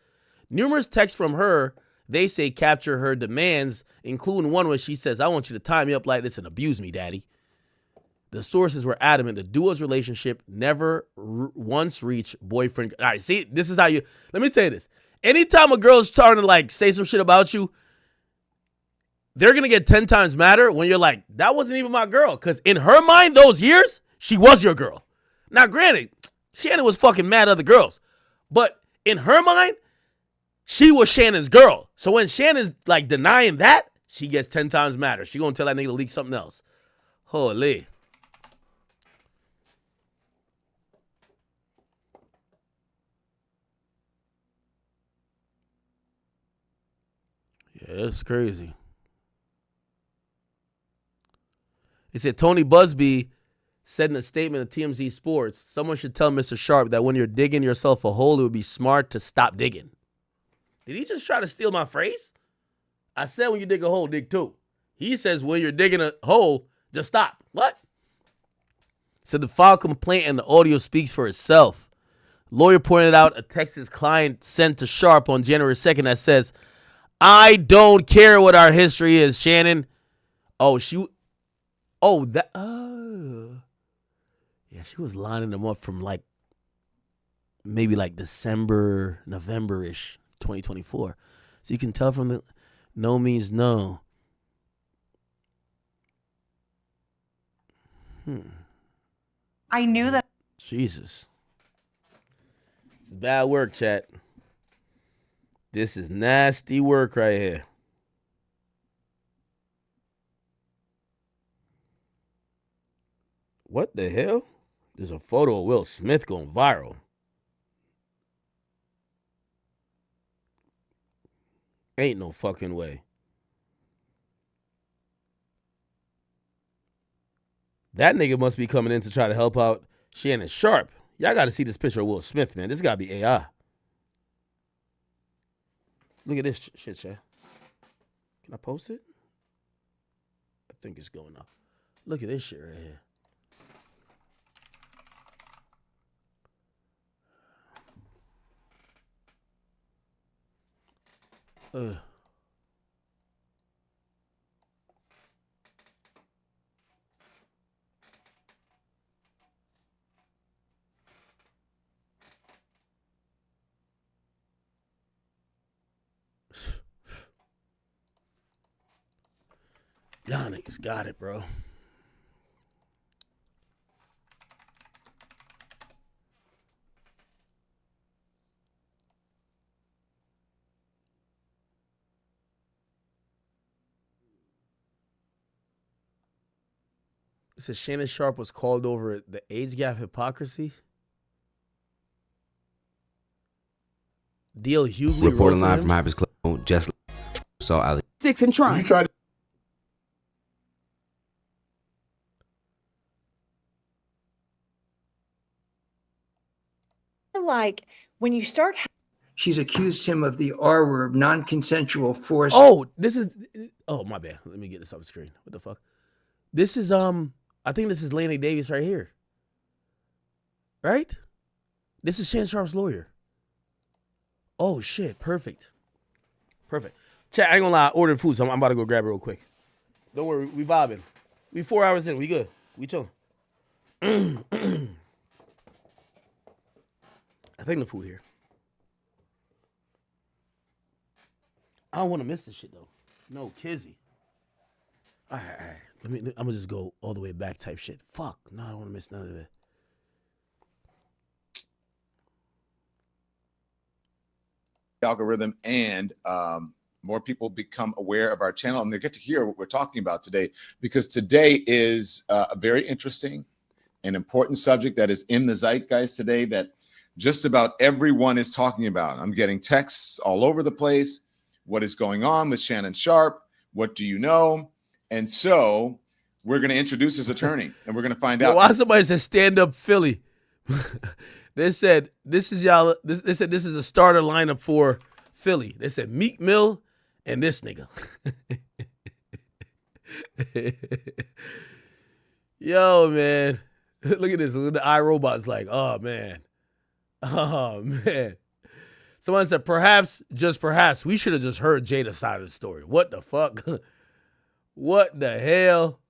Numerous texts from her, they say, capture her demands, including one where she says, I want you to tie me up like this and abuse me, daddy. The sources were adamant the duo's relationship never once reached boyfriend. All right, see, this is how you, let me tell you this. Anytime a girl's trying to, like, say some shit about you, they're going to get 10 times madder when you're like, that wasn't even my girl. Because in her mind, those years, she was your girl. Now, granted, Shannon was fucking mad at other girls. But in her mind, she was Shannon's girl. So when Shannon's, like, denying that, she gets 10 times madder. She going to tell that nigga to leak something else. Holy. Yeah, that's crazy. He said Tony Busby said in a statement to TMZ Sports, someone should tell Mr. Sharpe that when you're digging yourself a hole, it would be smart to stop digging. Did he just try to steal my phrase? I said when you dig a hole, dig two. He says when you're digging a hole, just stop. What? So the filed complaint and the audio speaks for itself. Lawyer pointed out a text his client sent to Sharpe on January 2nd that says, I don't care what our history is, Shannon. Yeah, she was lining them up from like maybe like December, November-ish, 2024. So you can tell from the no means no. I knew that. Jesus. It's bad work, chat. This is nasty work right here. What the hell? There's a photo of Will Smith going viral. Ain't no fucking way. That nigga must be coming in to try to help out Shannon Sharpe. Y'all got to see this picture of Will Smith, man. This got to be AI. Look at this shit, chat. Can I post it? I think it's going up. Look at this shit right here. Y'all niggas got it, bro. It says Shannon Sharpe was called over the age gap hypocrisy. Deal Hughley Reporting live him. from Hyper's Club. Just saw Ali. 6 and try. You tried. Like when you start. She's accused him of the R word, non-consensual force. Oh, this is. Oh, my bad. Let me get this off the screen. What the fuck? This is I think this is Lanny Davis right here. Right? This is Shannon Sharpe's lawyer. Oh shit! Perfect. Perfect. Chat, I ain't gonna lie. I ordered food, so I'm about to go grab it real quick. Don't worry, we vibing. We 4 hours in. We good. We chilling. I think the food here. I don't want to miss this shit though. No, Kizzy. All right. I'm gonna just go all the way back type shit. Fuck. No, I don't want to miss none of it. Algorithm and more people become aware of our channel and they get to hear what we're talking about today, because today is a very interesting and important subject that is in the zeitgeist today that just about everyone is talking about. I'm getting texts all over the place. What is going on with Shannon Sharpe? What do you know? And so we're going to introduce his attorney and we're going to find out. Why somebody said stand up Philly? They said this is y'all. They said this is a starter lineup for Philly. They said Meek Mill and this nigga. Yo, man, look at this. Look at the iRobot's like, oh man. Someone said perhaps, just perhaps, we should have just heard Jada's side of the story. What the fuck? What the hell?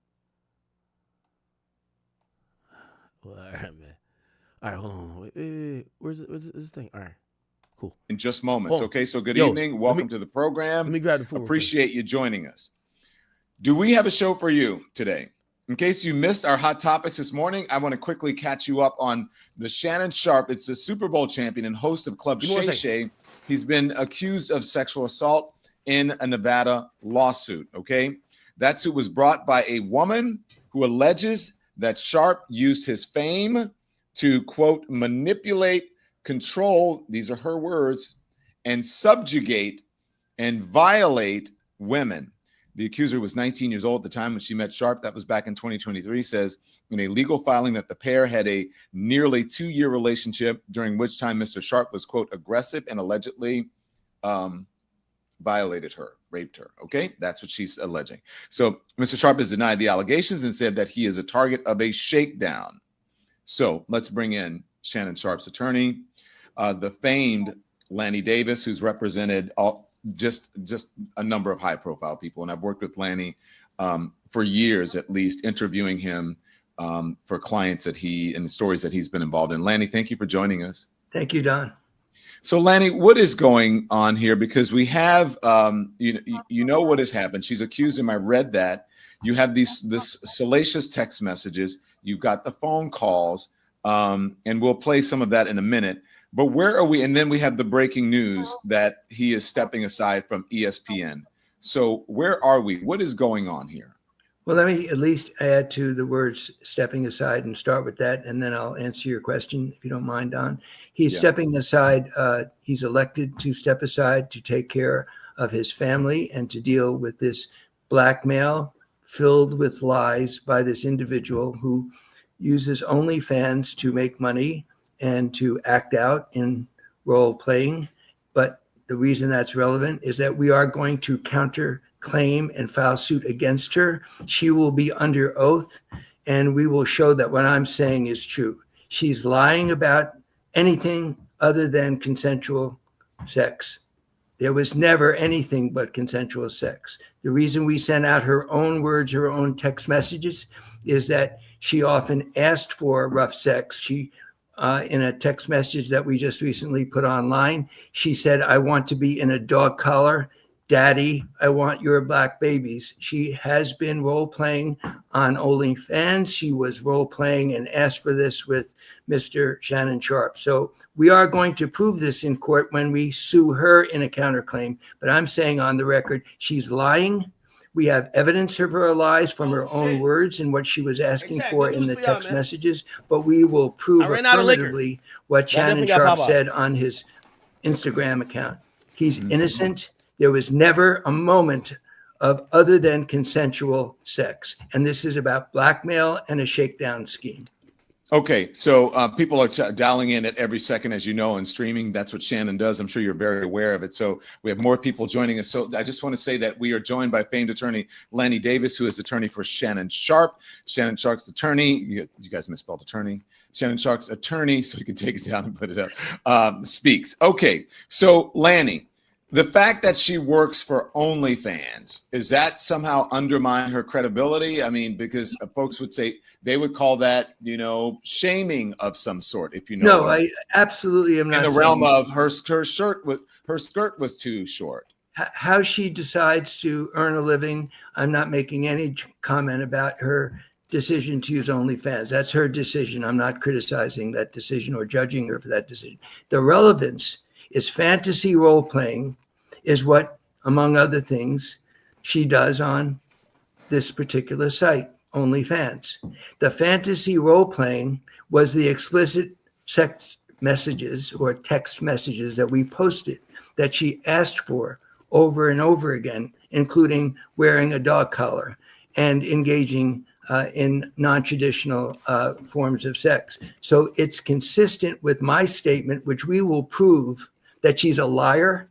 Well, all right, man. All right, hold on. Wait. Where's this thing? All right, cool. In just moments. Oh. Okay, so good Yo, evening. Welcome to the program. Let me grab the food. Appreciate you joining us. Do we have a show for you today? In case you missed our hot topics this morning, I want to quickly catch you up on the Shannon Sharpe. It's the Super Bowl champion and host of Club Shay Shay. He's been accused of sexual assault in a Nevada lawsuit, okay? That suit was brought by a woman who alleges that Sharpe used his fame to, quote, manipulate, control, these are her words, and subjugate and violate women. The accuser was 19 years old at the time when she met Sharpe. That was back in 2023, says in a legal filing that the pair had a nearly 2-year relationship during which time Mr. Sharpe was, quote, aggressive and allegedly violated her, raped her. Okay, that's what she's alleging. So Mr. Sharpe has denied the allegations and said that he is a target of a shakedown. So let's bring in Shannon Sharpe's attorney, the famed Lanny Davis, who's represented just a number of high-profile people. And I've worked with Lanny for years, at least, interviewing him for clients that and the stories that he's been involved in. Lanny, thank you for joining us. Thank you, Don. So, Lanny, what is going on here? Because we have, you know what has happened. She's accused him. I read that. You have this salacious text messages. You've got the phone calls, and we'll play some of that in a minute. But where are we? And then we have the breaking news that he is stepping aside from ESPN. So where are we? What is going on here? Well, let me at least add to the words stepping aside and start with that, and then I'll answer your question, if you don't mind, Don. He's stepping aside. He's elected to step aside to take care of his family and to deal with this blackmail filled with lies by this individual who uses OnlyFans to make money and to act out in role playing. But the reason that's relevant is that we are going to counterclaim and file suit against her. She will be under oath, and we will show that what I'm saying is true. She's lying about anything other than consensual sex. There was never anything but consensual sex. The reason we sent out her own words, her own text messages, is that she often asked for rough sex. She in a text message that we just recently put online. She said, "I want to be in a dog collar. Daddy, I want your black babies." She has been role playing on OnlyFans. She was role playing and asked for this with Mr. Shannon Sharpe. So we are going to prove this in court when we sue her in a counterclaim. But I'm saying on the record, she's lying. We have evidence of her lies from her own words and what she was asking for in the text messages. But we will prove affirmatively what Shannon Sharpe said on his Instagram account. He's innocent. There was never a moment of other than consensual sex. And this is about blackmail and a shakedown scheme. Okay, so people are dialing in at every second, as you know, and streaming. That's what Shannon does. I'm sure you're very aware of it. So we have more people joining us. So I just want to say that we are joined by famed attorney Lanny Davis, who is attorney for Shannon Sharpe. Shannon Sharpe's attorney. You guys misspelled attorney. Shannon Sharpe's attorney, so you can take it down and put it up, speaks. Okay, so Lanny, the fact that she works for OnlyFans, is that somehow undermine her credibility? I mean, because folks would say they would call that, shaming of some sort. If you know, no, I absolutely am not. In the realm of her skirt was too short. How she decides to earn a living, I'm not making any comment about her decision to use OnlyFans. That's her decision. I'm not criticizing that decision or judging her for that decision. The relevance is fantasy role playing is what, among other things, she does on this particular site, OnlyFans. The fantasy role playing was the explicit sex messages or text messages that we posted that she asked for over and over again, including wearing a dog collar and engaging in non-traditional forms of sex. So it's consistent with my statement, which we will prove that she's a liar,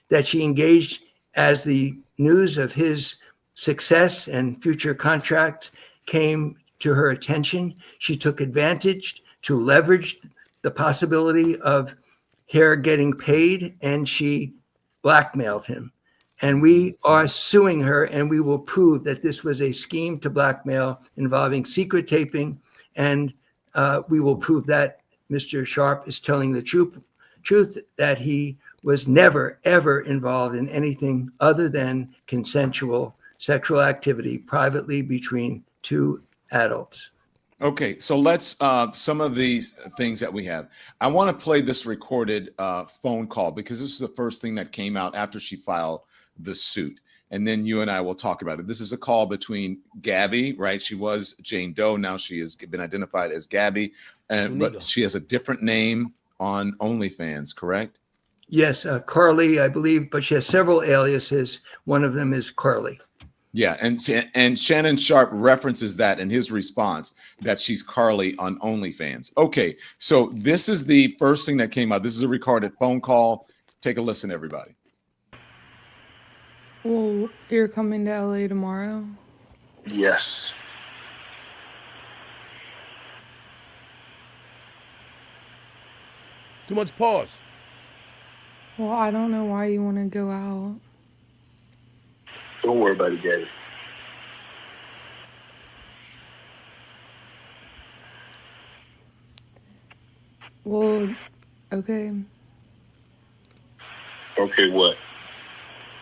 that she engaged as the news of his success and future contract came to her attention. She took advantage to leverage the possibility of her getting paid, and she blackmailed him. And we are suing her, and we will prove that this was a scheme to blackmail involving secret taping, and we will prove that Mr. Sharpe is telling the truth, that he was never, ever involved in anything other than consensual sexual activity privately between two adults. Okay, so let's some of these things that we have. I want to play this recorded phone call because this is the first thing that came out after she filed the suit. And then you and I will talk about it. This is a call between Gabby, right? She was Jane Doe. Now she has been identified as Gabby, but she has a different name on OnlyFans, correct? Yes, Carly, I believe, but she has several aliases. One of them is Carly. Yeah, and Shannon Sharpe references that in his response, that she's Carly on OnlyFans. Okay, so this is the first thing that came out. This is a recorded phone call. Take a listen, everybody. Well, you're coming to LA tomorrow? Yes. Too much pause. Well, I don't know why you want to go out. Don't worry about it, Gabby. Well, okay. Okay, what?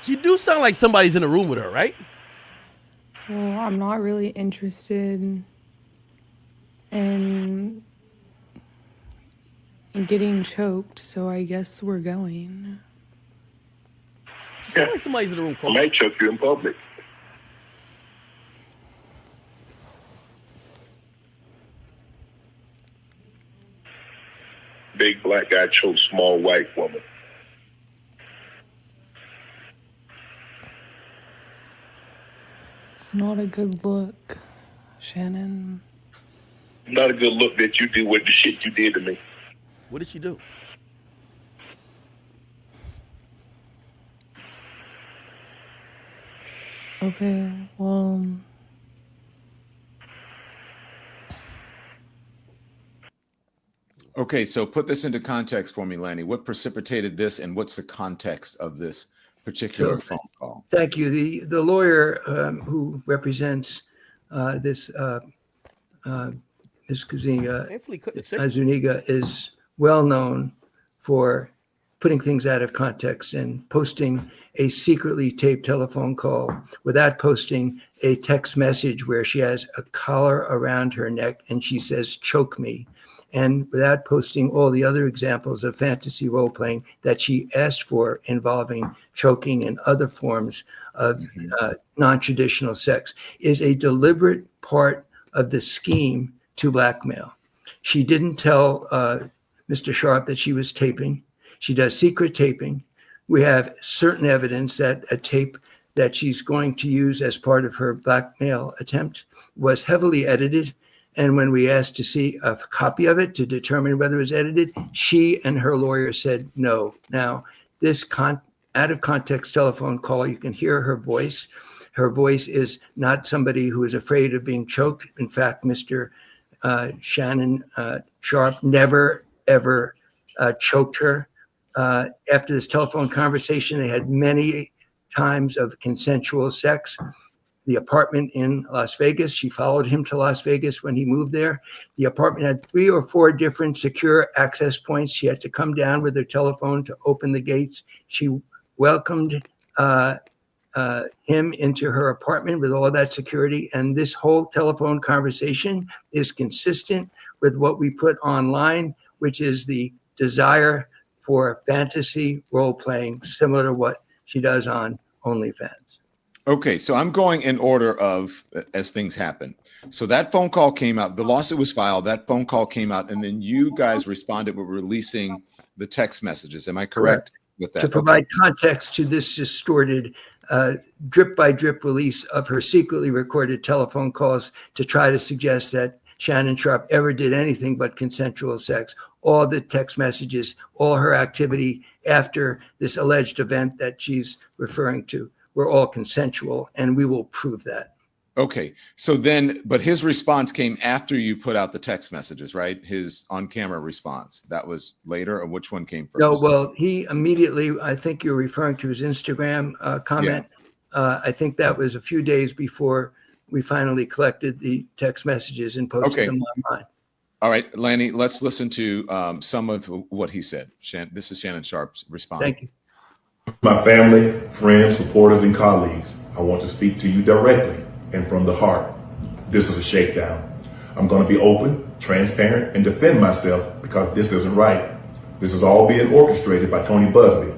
She do sound like somebody's in the room with her, right? Well, I'm not really interested in getting choked, so I guess we're going. She sounds like somebody's in the room. I might choke you in public. Big black guy chokes small white woman. It's not a good look, Shannon. Not a good look that you do with the shit you did to me. What did she do? Okay, well... Okay, so put this into context for me, Lanny. What precipitated this, and what's the context of this particular phone call? Thank you. The lawyer who represents this Ms. Hopefully cook the chicken. Zuniga is well known for putting things out of context and posting a secretly taped telephone call without posting a text message where she has a collar around her neck and she says, "Choke me," and without posting all the other examples of fantasy role playing that she asked for involving choking and other forms of non-traditional sex, is a deliberate part of the scheme to blackmail. She didn't tell Mr. Sharpe that she was taping. She does secret taping. We have certain evidence that a tape that she's going to use as part of her blackmail attempt was heavily edited. And when we asked to see a copy of it to determine whether it was edited, she and her lawyer said no. Now, this out of context telephone call, you can hear her voice. Her voice is not somebody who is afraid of being choked. In fact, Mr. Shannon Sharpe never, ever choked her. After this telephone conversation, they had many times of consensual sex. The apartment in Las Vegas, she followed him to Las Vegas when he moved there. The apartment had 3 or 4 different secure access points. She had to come down with her telephone to open the gates. She welcomed him into her apartment with all that security. And this whole telephone conversation is consistent with what we put online, which is the desire for fantasy role playing, similar to what she does on OnlyFans. Okay, so I'm going in order of as things happen. So that phone call came out, the lawsuit was filed, that phone call came out, and then you guys responded with releasing the text messages. Am I correct with that? To provide context to this distorted drip by drip release of her secretly recorded telephone calls to try to suggest that Shannon Sharpe ever did anything but consensual sex. All the text messages, all her activity after this alleged event that she's referring to were all consensual, and we will prove that. Okay, so then, but his response came after you put out the text messages, right? His on-camera response, that was later, or which one came first? No, well, he immediately, I think you're referring to his Instagram comment. Yeah. I think that was a few days before we finally collected the text messages and posted them online. All right, Lanny, let's listen to some of what he said. This is Shannon Sharpe's response. Thank you. My family, friends, supporters, and colleagues, I want to speak to you directly and from the heart. This is a shakedown. I'm going to be open, transparent, and defend myself because this isn't right. This is all being orchestrated by Tony Busby,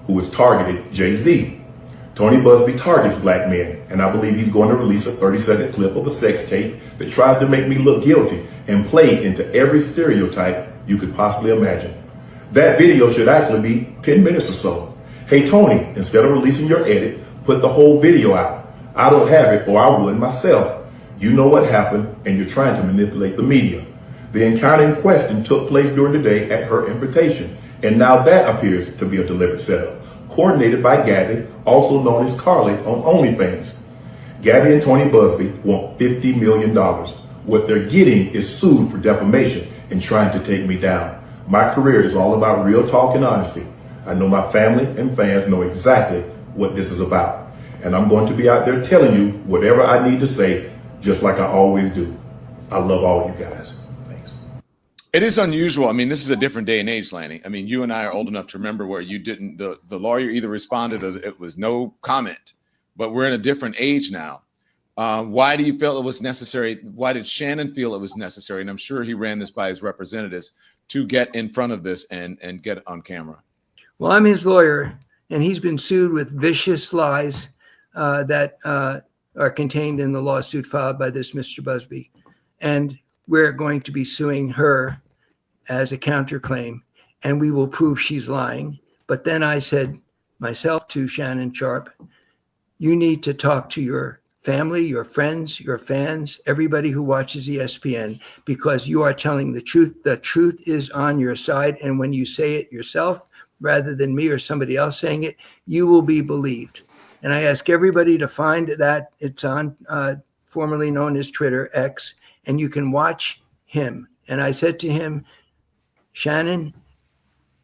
who has targeted Jay-Z. Tony Busby targets black men, and I believe he's going to release a 30-second clip of a sex tape that tries to make me look guilty and play into every stereotype you could possibly imagine. That video should actually be 10 minutes or so. Hey, Tony, instead of releasing your edit, put the whole video out. I don't have it, or I would myself. You know what happened, and you're trying to manipulate the media. The encounter in question took place during the day at her invitation, and now that appears to be a deliberate setup, coordinated by Gabby, also known as Carly, on OnlyFans. Gabby and Tony Busby want $50 million. What they're getting is sued for defamation and trying to take me down. My career is all about real talk and honesty. I know my family and fans know exactly what this is about. And I'm going to be out there telling you whatever I need to say, just like I always do. I love all you guys. Thanks. It is unusual. I mean, this is a different day and age, Lanny. I mean, you and I are old enough to remember where you didn't, the lawyer either responded or it was no comment. But we're in a different age now. Why do you feel it was necessary? Why did Shannon feel it was necessary? And I'm sure he ran this by his representatives to get in front of this and get it on camera. Well, I'm his lawyer, and he's been sued with vicious lies that are contained in the lawsuit filed by this Mr. Busby. And we're going to be suing her as a counterclaim, and we will prove she's lying. But then I said myself to Shannon Sharpe, you need to talk to your family, your friends, your fans, everybody who watches ESPN, because you are telling the truth. The truth is on your side. And when you say it yourself, rather than me or somebody else saying it, you will be believed. And I ask everybody to find that. It's on formerly known as Twitter, X, and you can watch him. And I said to him, Shannon,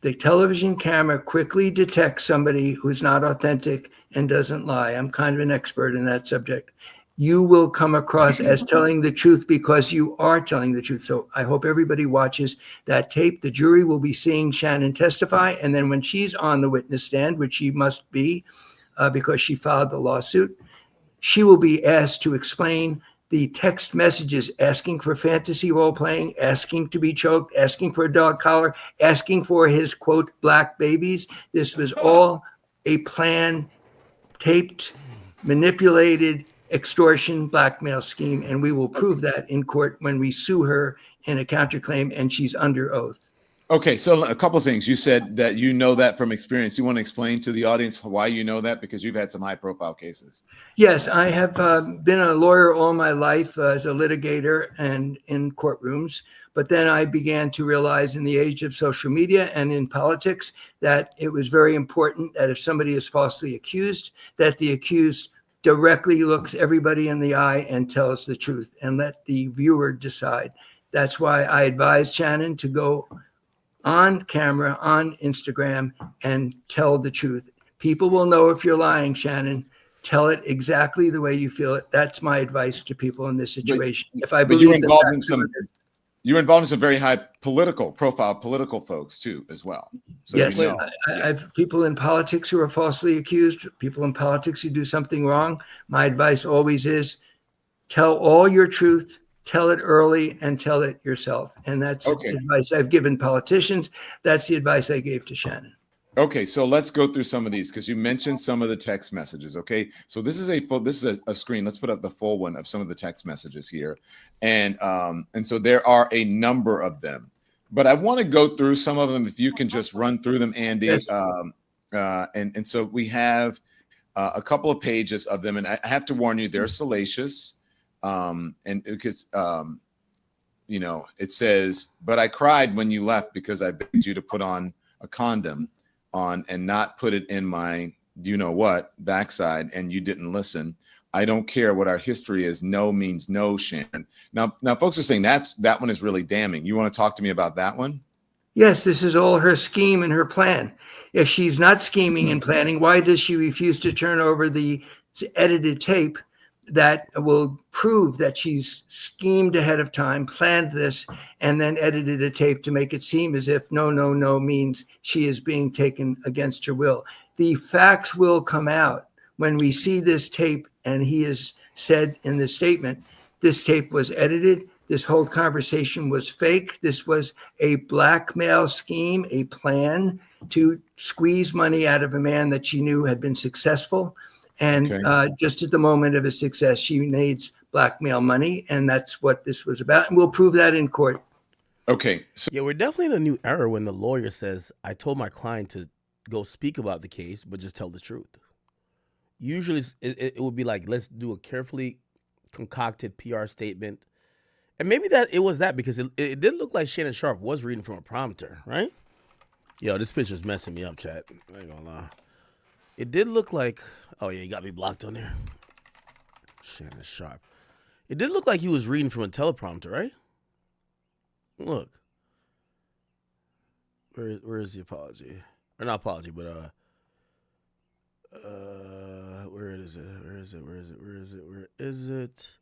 the television camera quickly detects somebody who's not authentic and doesn't lie. I'm kind of an expert in that subject. you will come across as telling the truth because you are telling the truth. So I hope everybody watches that tape. The jury will be seeing Shannon testify. And then when she's on the witness stand, which she must be because she filed the lawsuit, she will be asked to explain the text messages asking for fantasy role playing, asking to be choked, asking for a dog collar, asking for his, quote, black babies. This was all a plan, taped, manipulated, extortion, blackmail scheme, and we will prove that in court when we sue her in a counterclaim and she's under oath. Okay, so a couple of things. You said that you know that from experience. You want to explain to the audience why you know that? Because you've had some high-profile cases. Yes, I have been a lawyer all my life as a litigator and in courtrooms. But then I began to realize in the age of social media and in politics that it was very important that if somebody is falsely accused, that the accused directly looks everybody in the eye and tells the truth and let the viewer decide. That's why I advised Shannon to go on camera, on Instagram, and tell the truth. People will know if you're lying, Shannon. Tell it exactly the way you feel it. That's my advice to people in this situation. If I believe you're involved in some very high profile political folks too, as well. So yes, you know. I have people in politics who are falsely accused, people in politics who do something wrong. My advice always is tell all your truth, tell it early, and tell it yourself. And that's the advice I've given politicians. That's the advice I gave to Shannon. Okay, so let's go through some of these because you mentioned some of the text messages. Okay, so this is a screen. Let's put up the full one of some of the text messages here, and so there are a number of them, but I want to go through some of them. If you can just run through them, Andy. Yes. And so we have a couple of pages of them, and I have to warn you, they're salacious, and because you know it says, "But I cried when you left because I begged you to put on a condom on and not put it in my backside, and you didn't listen. I don't care what our history is. No means no, Shannon." Now folks are saying that one is really damning. You want to talk to me about that one? Yes, this is all her scheme and her plan. If she's not scheming and planning, why does she refuse to turn over the edited tape that will prove that she's schemed ahead of time, planned this, and then edited a tape to make it seem as if no means she is being taken against her will? The facts will come out when we see this tape, and he has said in the statement, this tape was edited. This whole conversation was fake. This was a blackmail scheme, a plan to squeeze money out of a man that she knew had been successful. And just at the moment of his success, she needs blackmail money. And that's what this was about. And we'll prove that in court. Okay. So yeah, we're definitely in a new era when the lawyer says, I told my client to go speak about the case, but just tell the truth. Usually it would be like, let's do a carefully concocted PR statement. And maybe that it was that because it did look like Shannon Sharpe was reading from a prompter, right? Yo, this picture's messing me up, chat. I ain't gonna lie. It did look like, oh yeah, you got me blocked on there. Shannon Sharpe. It did look like he was reading from a teleprompter, right? Look. Where is the apology? Or not apology, but where is it?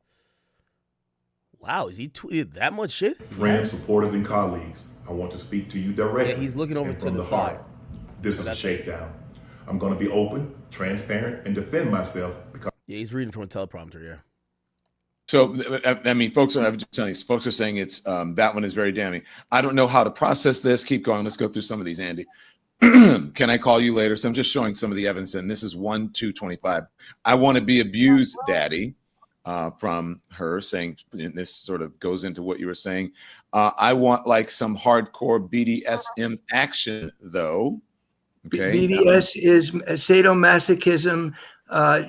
Wow, is he tweeted that much shit? Friends, supporters, and colleagues, I want to speak to you directly. Yeah, he's looking over to from the heart. side. This is a shakedown. I'm going to be open, transparent, and defend myself because. Yeah, he's reading from a teleprompter. Yeah. So I mean, folks are saying it's that one is very damning. I don't know how to process this. Keep going. Let's go through some of these, Andy. Can I call you later? So I'm just showing some of the evidence, and this is 1/2/25. I want to be abused, Daddy. From her saying, and this sort of goes into what you were saying. I want like some hardcore BDSM action, though. Okay. BDS is sadomasochism.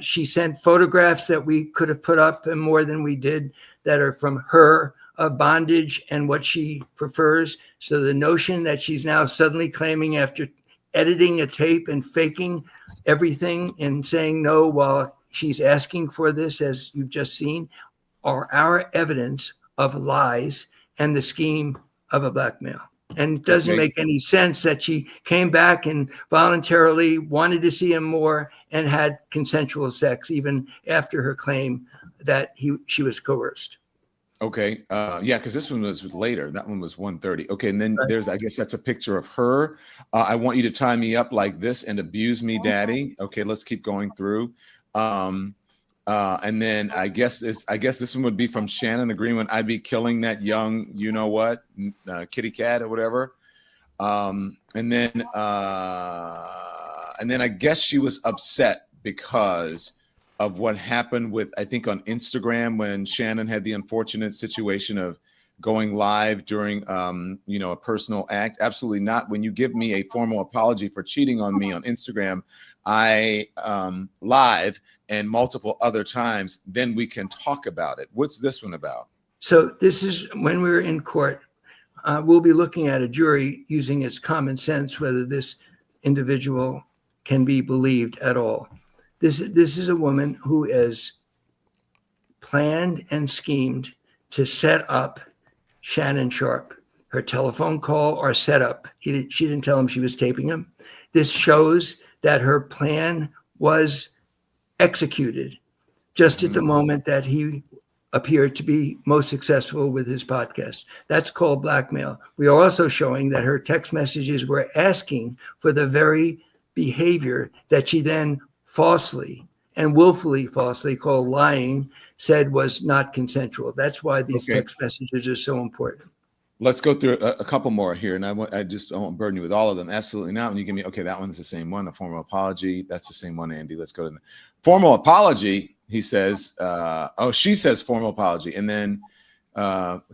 She sent photographs that we could have put up and more than we did that are from her bondage and what she prefers. So the notion that she's now suddenly claiming after editing a tape and faking everything and saying no while she's asking for this, as you've just seen, are our evidence of lies and the scheme of a blackmail. And it doesn't make any sense that she came back and voluntarily wanted to see him more and had consensual sex even after her claim that she was coerced. Okay. Yeah, because this one was later. That one was 1:30. Okay, and then there's, I guess that's a picture of her. I want you to tie me up like this and abuse me, daddy. Okay, let's keep going through. And then I guess this one would be from Shannon agreeing when I'd be killing that young, you know what, kitty cat or whatever. And then I guess she was upset because of what happened with, I think, on Instagram when Shannon had the unfortunate situation of going live during, a personal act. Absolutely not. When you give me a formal apology for cheating on me on Instagram, I live and multiple other times, then we can talk about it. What's this one about? So this is when we're in court. We'll be looking at a jury using its common sense, whether this individual can be believed at all. This is a woman who has planned and schemed to set up Shannon Sharpe. Her telephone call or setup. She didn't tell him she was taping him. This shows that her plan was executed just at the moment that he appeared to be most successful with his podcast. That's called blackmail. We are also showing that her text messages were asking for the very behavior that she then falsely and willfully falsely called lying said was not consensual. That's why these text messages are so important. Let's go through a couple more here, and I won't burden you with all of them. Absolutely not. When you give me, okay, that one's the same one, a formal apology. That's the same one, Andy. Let's go to the formal apology. He says, she says formal apology, and then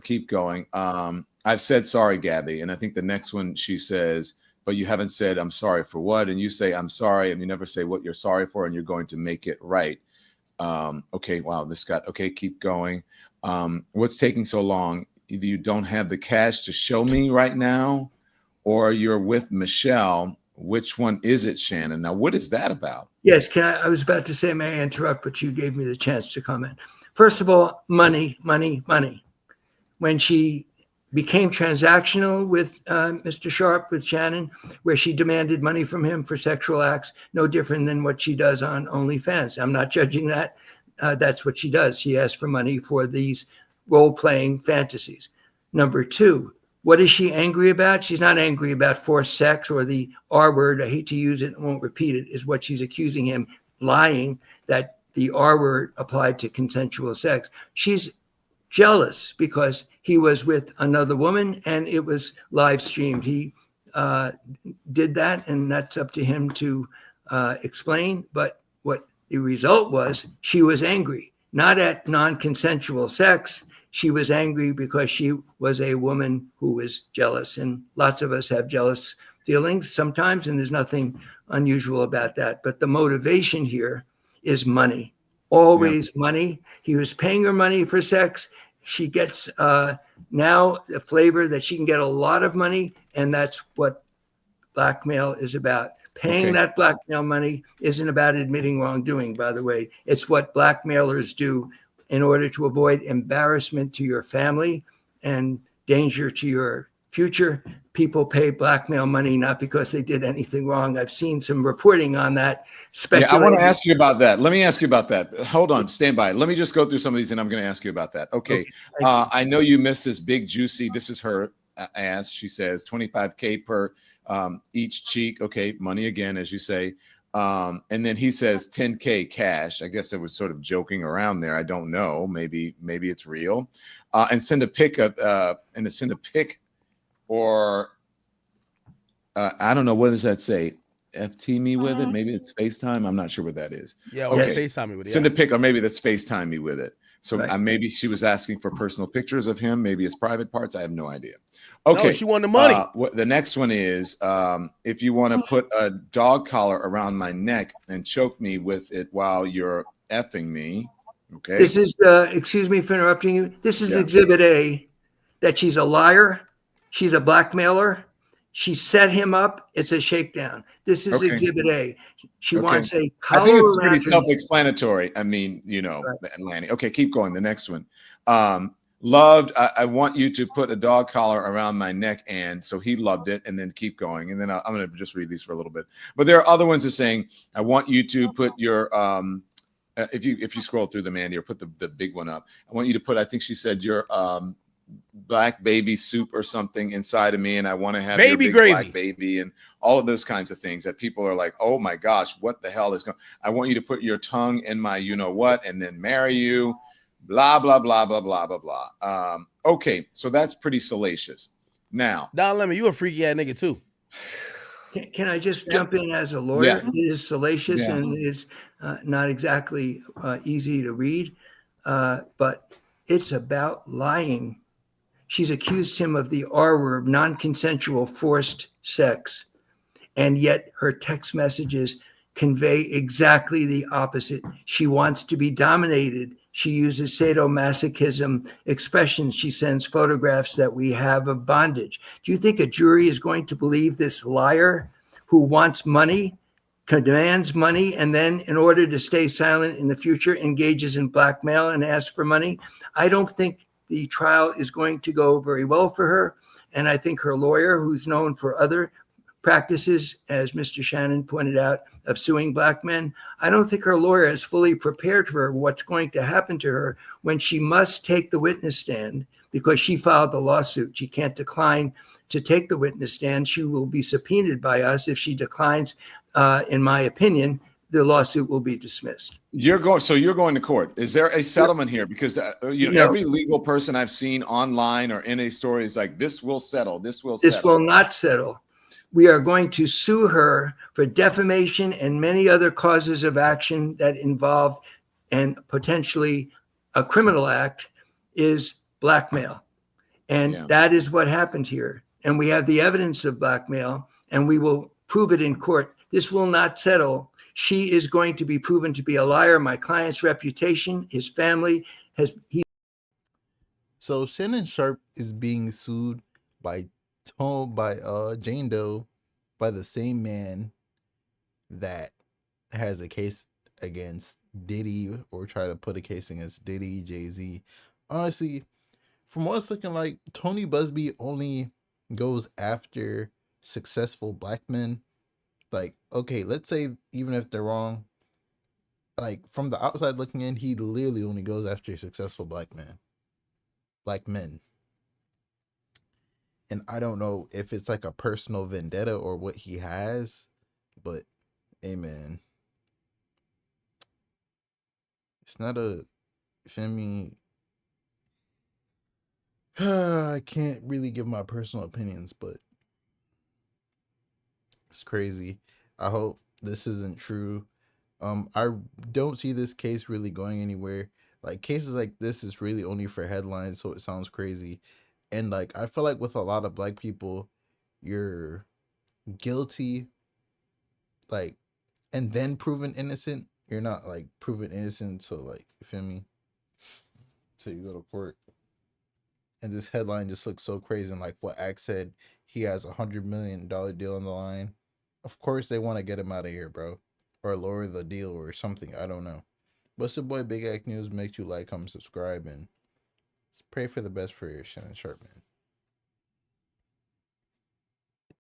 keep going. I've said sorry, Gabby, and I think the next one she says, but you haven't said I'm sorry for what, and you say I'm sorry, and you never say what you're sorry for, and you're going to make it right. Okay, wow, keep going. What's taking so long? Either you don't have the cash to show me right now, or you're with Michelle. Which one is it, Shannon? Now, what is that about? Yes, I was about to say, may I interrupt, but you gave me the chance to comment. First of all, money. When she became transactional with Mr. Sharpe, with Shannon, where she demanded money from him for sexual acts, no different than what she does on OnlyFans. I'm not judging that. That's what she does. She asks for money for these role-playing fantasies. Number two, what is she angry about? She's not angry about forced sex or the R word. I hate to use it, I won't repeat it, is what she's accusing him, lying that the R word applied to consensual sex. She's jealous because he was with another woman and it was live streamed. He did that, and that's up to him to explain. But what the result was, she was angry, not at non-consensual sex. She was angry because she was a woman who was jealous, and lots of us have jealous feelings sometimes, and there's nothing unusual about that. But the motivation here is money, always money. He was paying her money for sex. She gets now the flavor that she can get a lot of money, and that's what blackmail is about. Paying that blackmail money isn't about admitting wrongdoing, by the way. It's what blackmailers do in order to avoid embarrassment to your family and danger to your future. People pay blackmail money not because they did anything wrong. I've seen some reporting on that. Yeah, I want to ask you about that. Let me ask you about that. Hold on, stand by. Let me just go through some of these, and I'm going to ask you about that. Okay. I know you missed this big juicy. This is her ass. She says $25K per each cheek. Okay, money again, as you say. And then he says 10K cash. I guess it was sort of joking around there. I don't know. Maybe it's real. And send a pic or I don't know. What does that say? FT me with it. Maybe it's FaceTime. I'm not sure what that is. Yeah, or FaceTime me with it. Send a pic, or maybe that's FaceTime me with it. So maybe she was asking for personal pictures of him, maybe his private parts. I have no idea. Okay. No, she wanted the money. The next one is if you want to put a dog collar around my neck and choke me with it while you're effing me. Okay. This is, excuse me for interrupting you. This is Exhibit A, that she's a liar. She's a blackmailer. She set him up. It's a shakedown. This is Exhibit A. She wants a collar. I think it's pretty self-explanatory. I mean, Lanny. Okay, keep going. The next one. Loved, I want you to put a dog collar around my neck, and so he loved it, and then keep going. And then I'm going to just read these for a little bit. But there are other ones that saying, I want you to put your if you scroll through them, Andy, or put the big one up, I want you to put, I think she said your black baby soup or something inside of me, and I want to have your big black baby, and all of those kinds of things that people are like, oh my gosh, what the hell is going? I want you to put your tongue in my you know what, and then marry you, blah blah blah blah blah blah blah. Okay, so that's pretty salacious. Now, Don Lemon, you a freaky ass nigga too. Can I just jump in as a lawyer? Yeah. It is salacious Yeah. and it is not exactly easy to read, but it's about lying. She's accused him of the R word, non-consensual forced sex, and yet her text messages convey exactly the opposite. She wants to be dominated. She uses sadomasochism expressions. She sends photographs that we have of bondage. Do you think a jury is going to believe this liar who wants money, demands money, and then in order to stay silent in the future, engages in blackmail and asks for money? I don't think the trial is going to go very well for her. And I think her lawyer, who's known for other practices, as Mr. Shannon pointed out, of suing black men, I don't think her lawyer is fully prepared for what's going to happen to her when she must take the witness stand because she filed the lawsuit. She can't decline to take the witness stand. She will be subpoenaed by us. If she declines, in my opinion, the lawsuit will be dismissed. You're going to court. Is there a settlement here? Because every legal person I've seen online or in a story is like, this will settle. This will not settle. We are going to sue her for defamation and many other causes of action that involve and potentially a criminal act is blackmail. And that is what happened here. And we have the evidence of blackmail and we will prove it in court. This will not settle. She is going to be proven to be a liar. My client's reputation, his family So Shannon Sharpe is being sued by Jane Doe by the same man that has a case against Diddy or try to put a case against Diddy, Jay-Z. Honestly, from what it's looking like, Tony Busby only goes after successful black men. Like, okay, let's say even if they're wrong, like from the outside looking in, he literally only goes after successful black men. And I don't know if it's like a personal vendetta or what he has, but hey man, it's not a I can't really give my personal opinions, but it's crazy. I hope this isn't true. I don't see this case really going anywhere. Like cases like this is really only for headlines, so it sounds crazy. And like I feel like with a lot of black people, you're guilty, like, and then proven innocent. You're not like proven innocent until like, you feel me? Till you go to court. And this headline just looks so crazy. And like what Axe said, he has $100 million deal on the line. Of course they want to get him out of here, bro. Or lower the deal or something. I don't know. But it's your boy Big Act News. Make sure you like, comment, subscribe, and pray for the best for your Shannon Sharpe, man.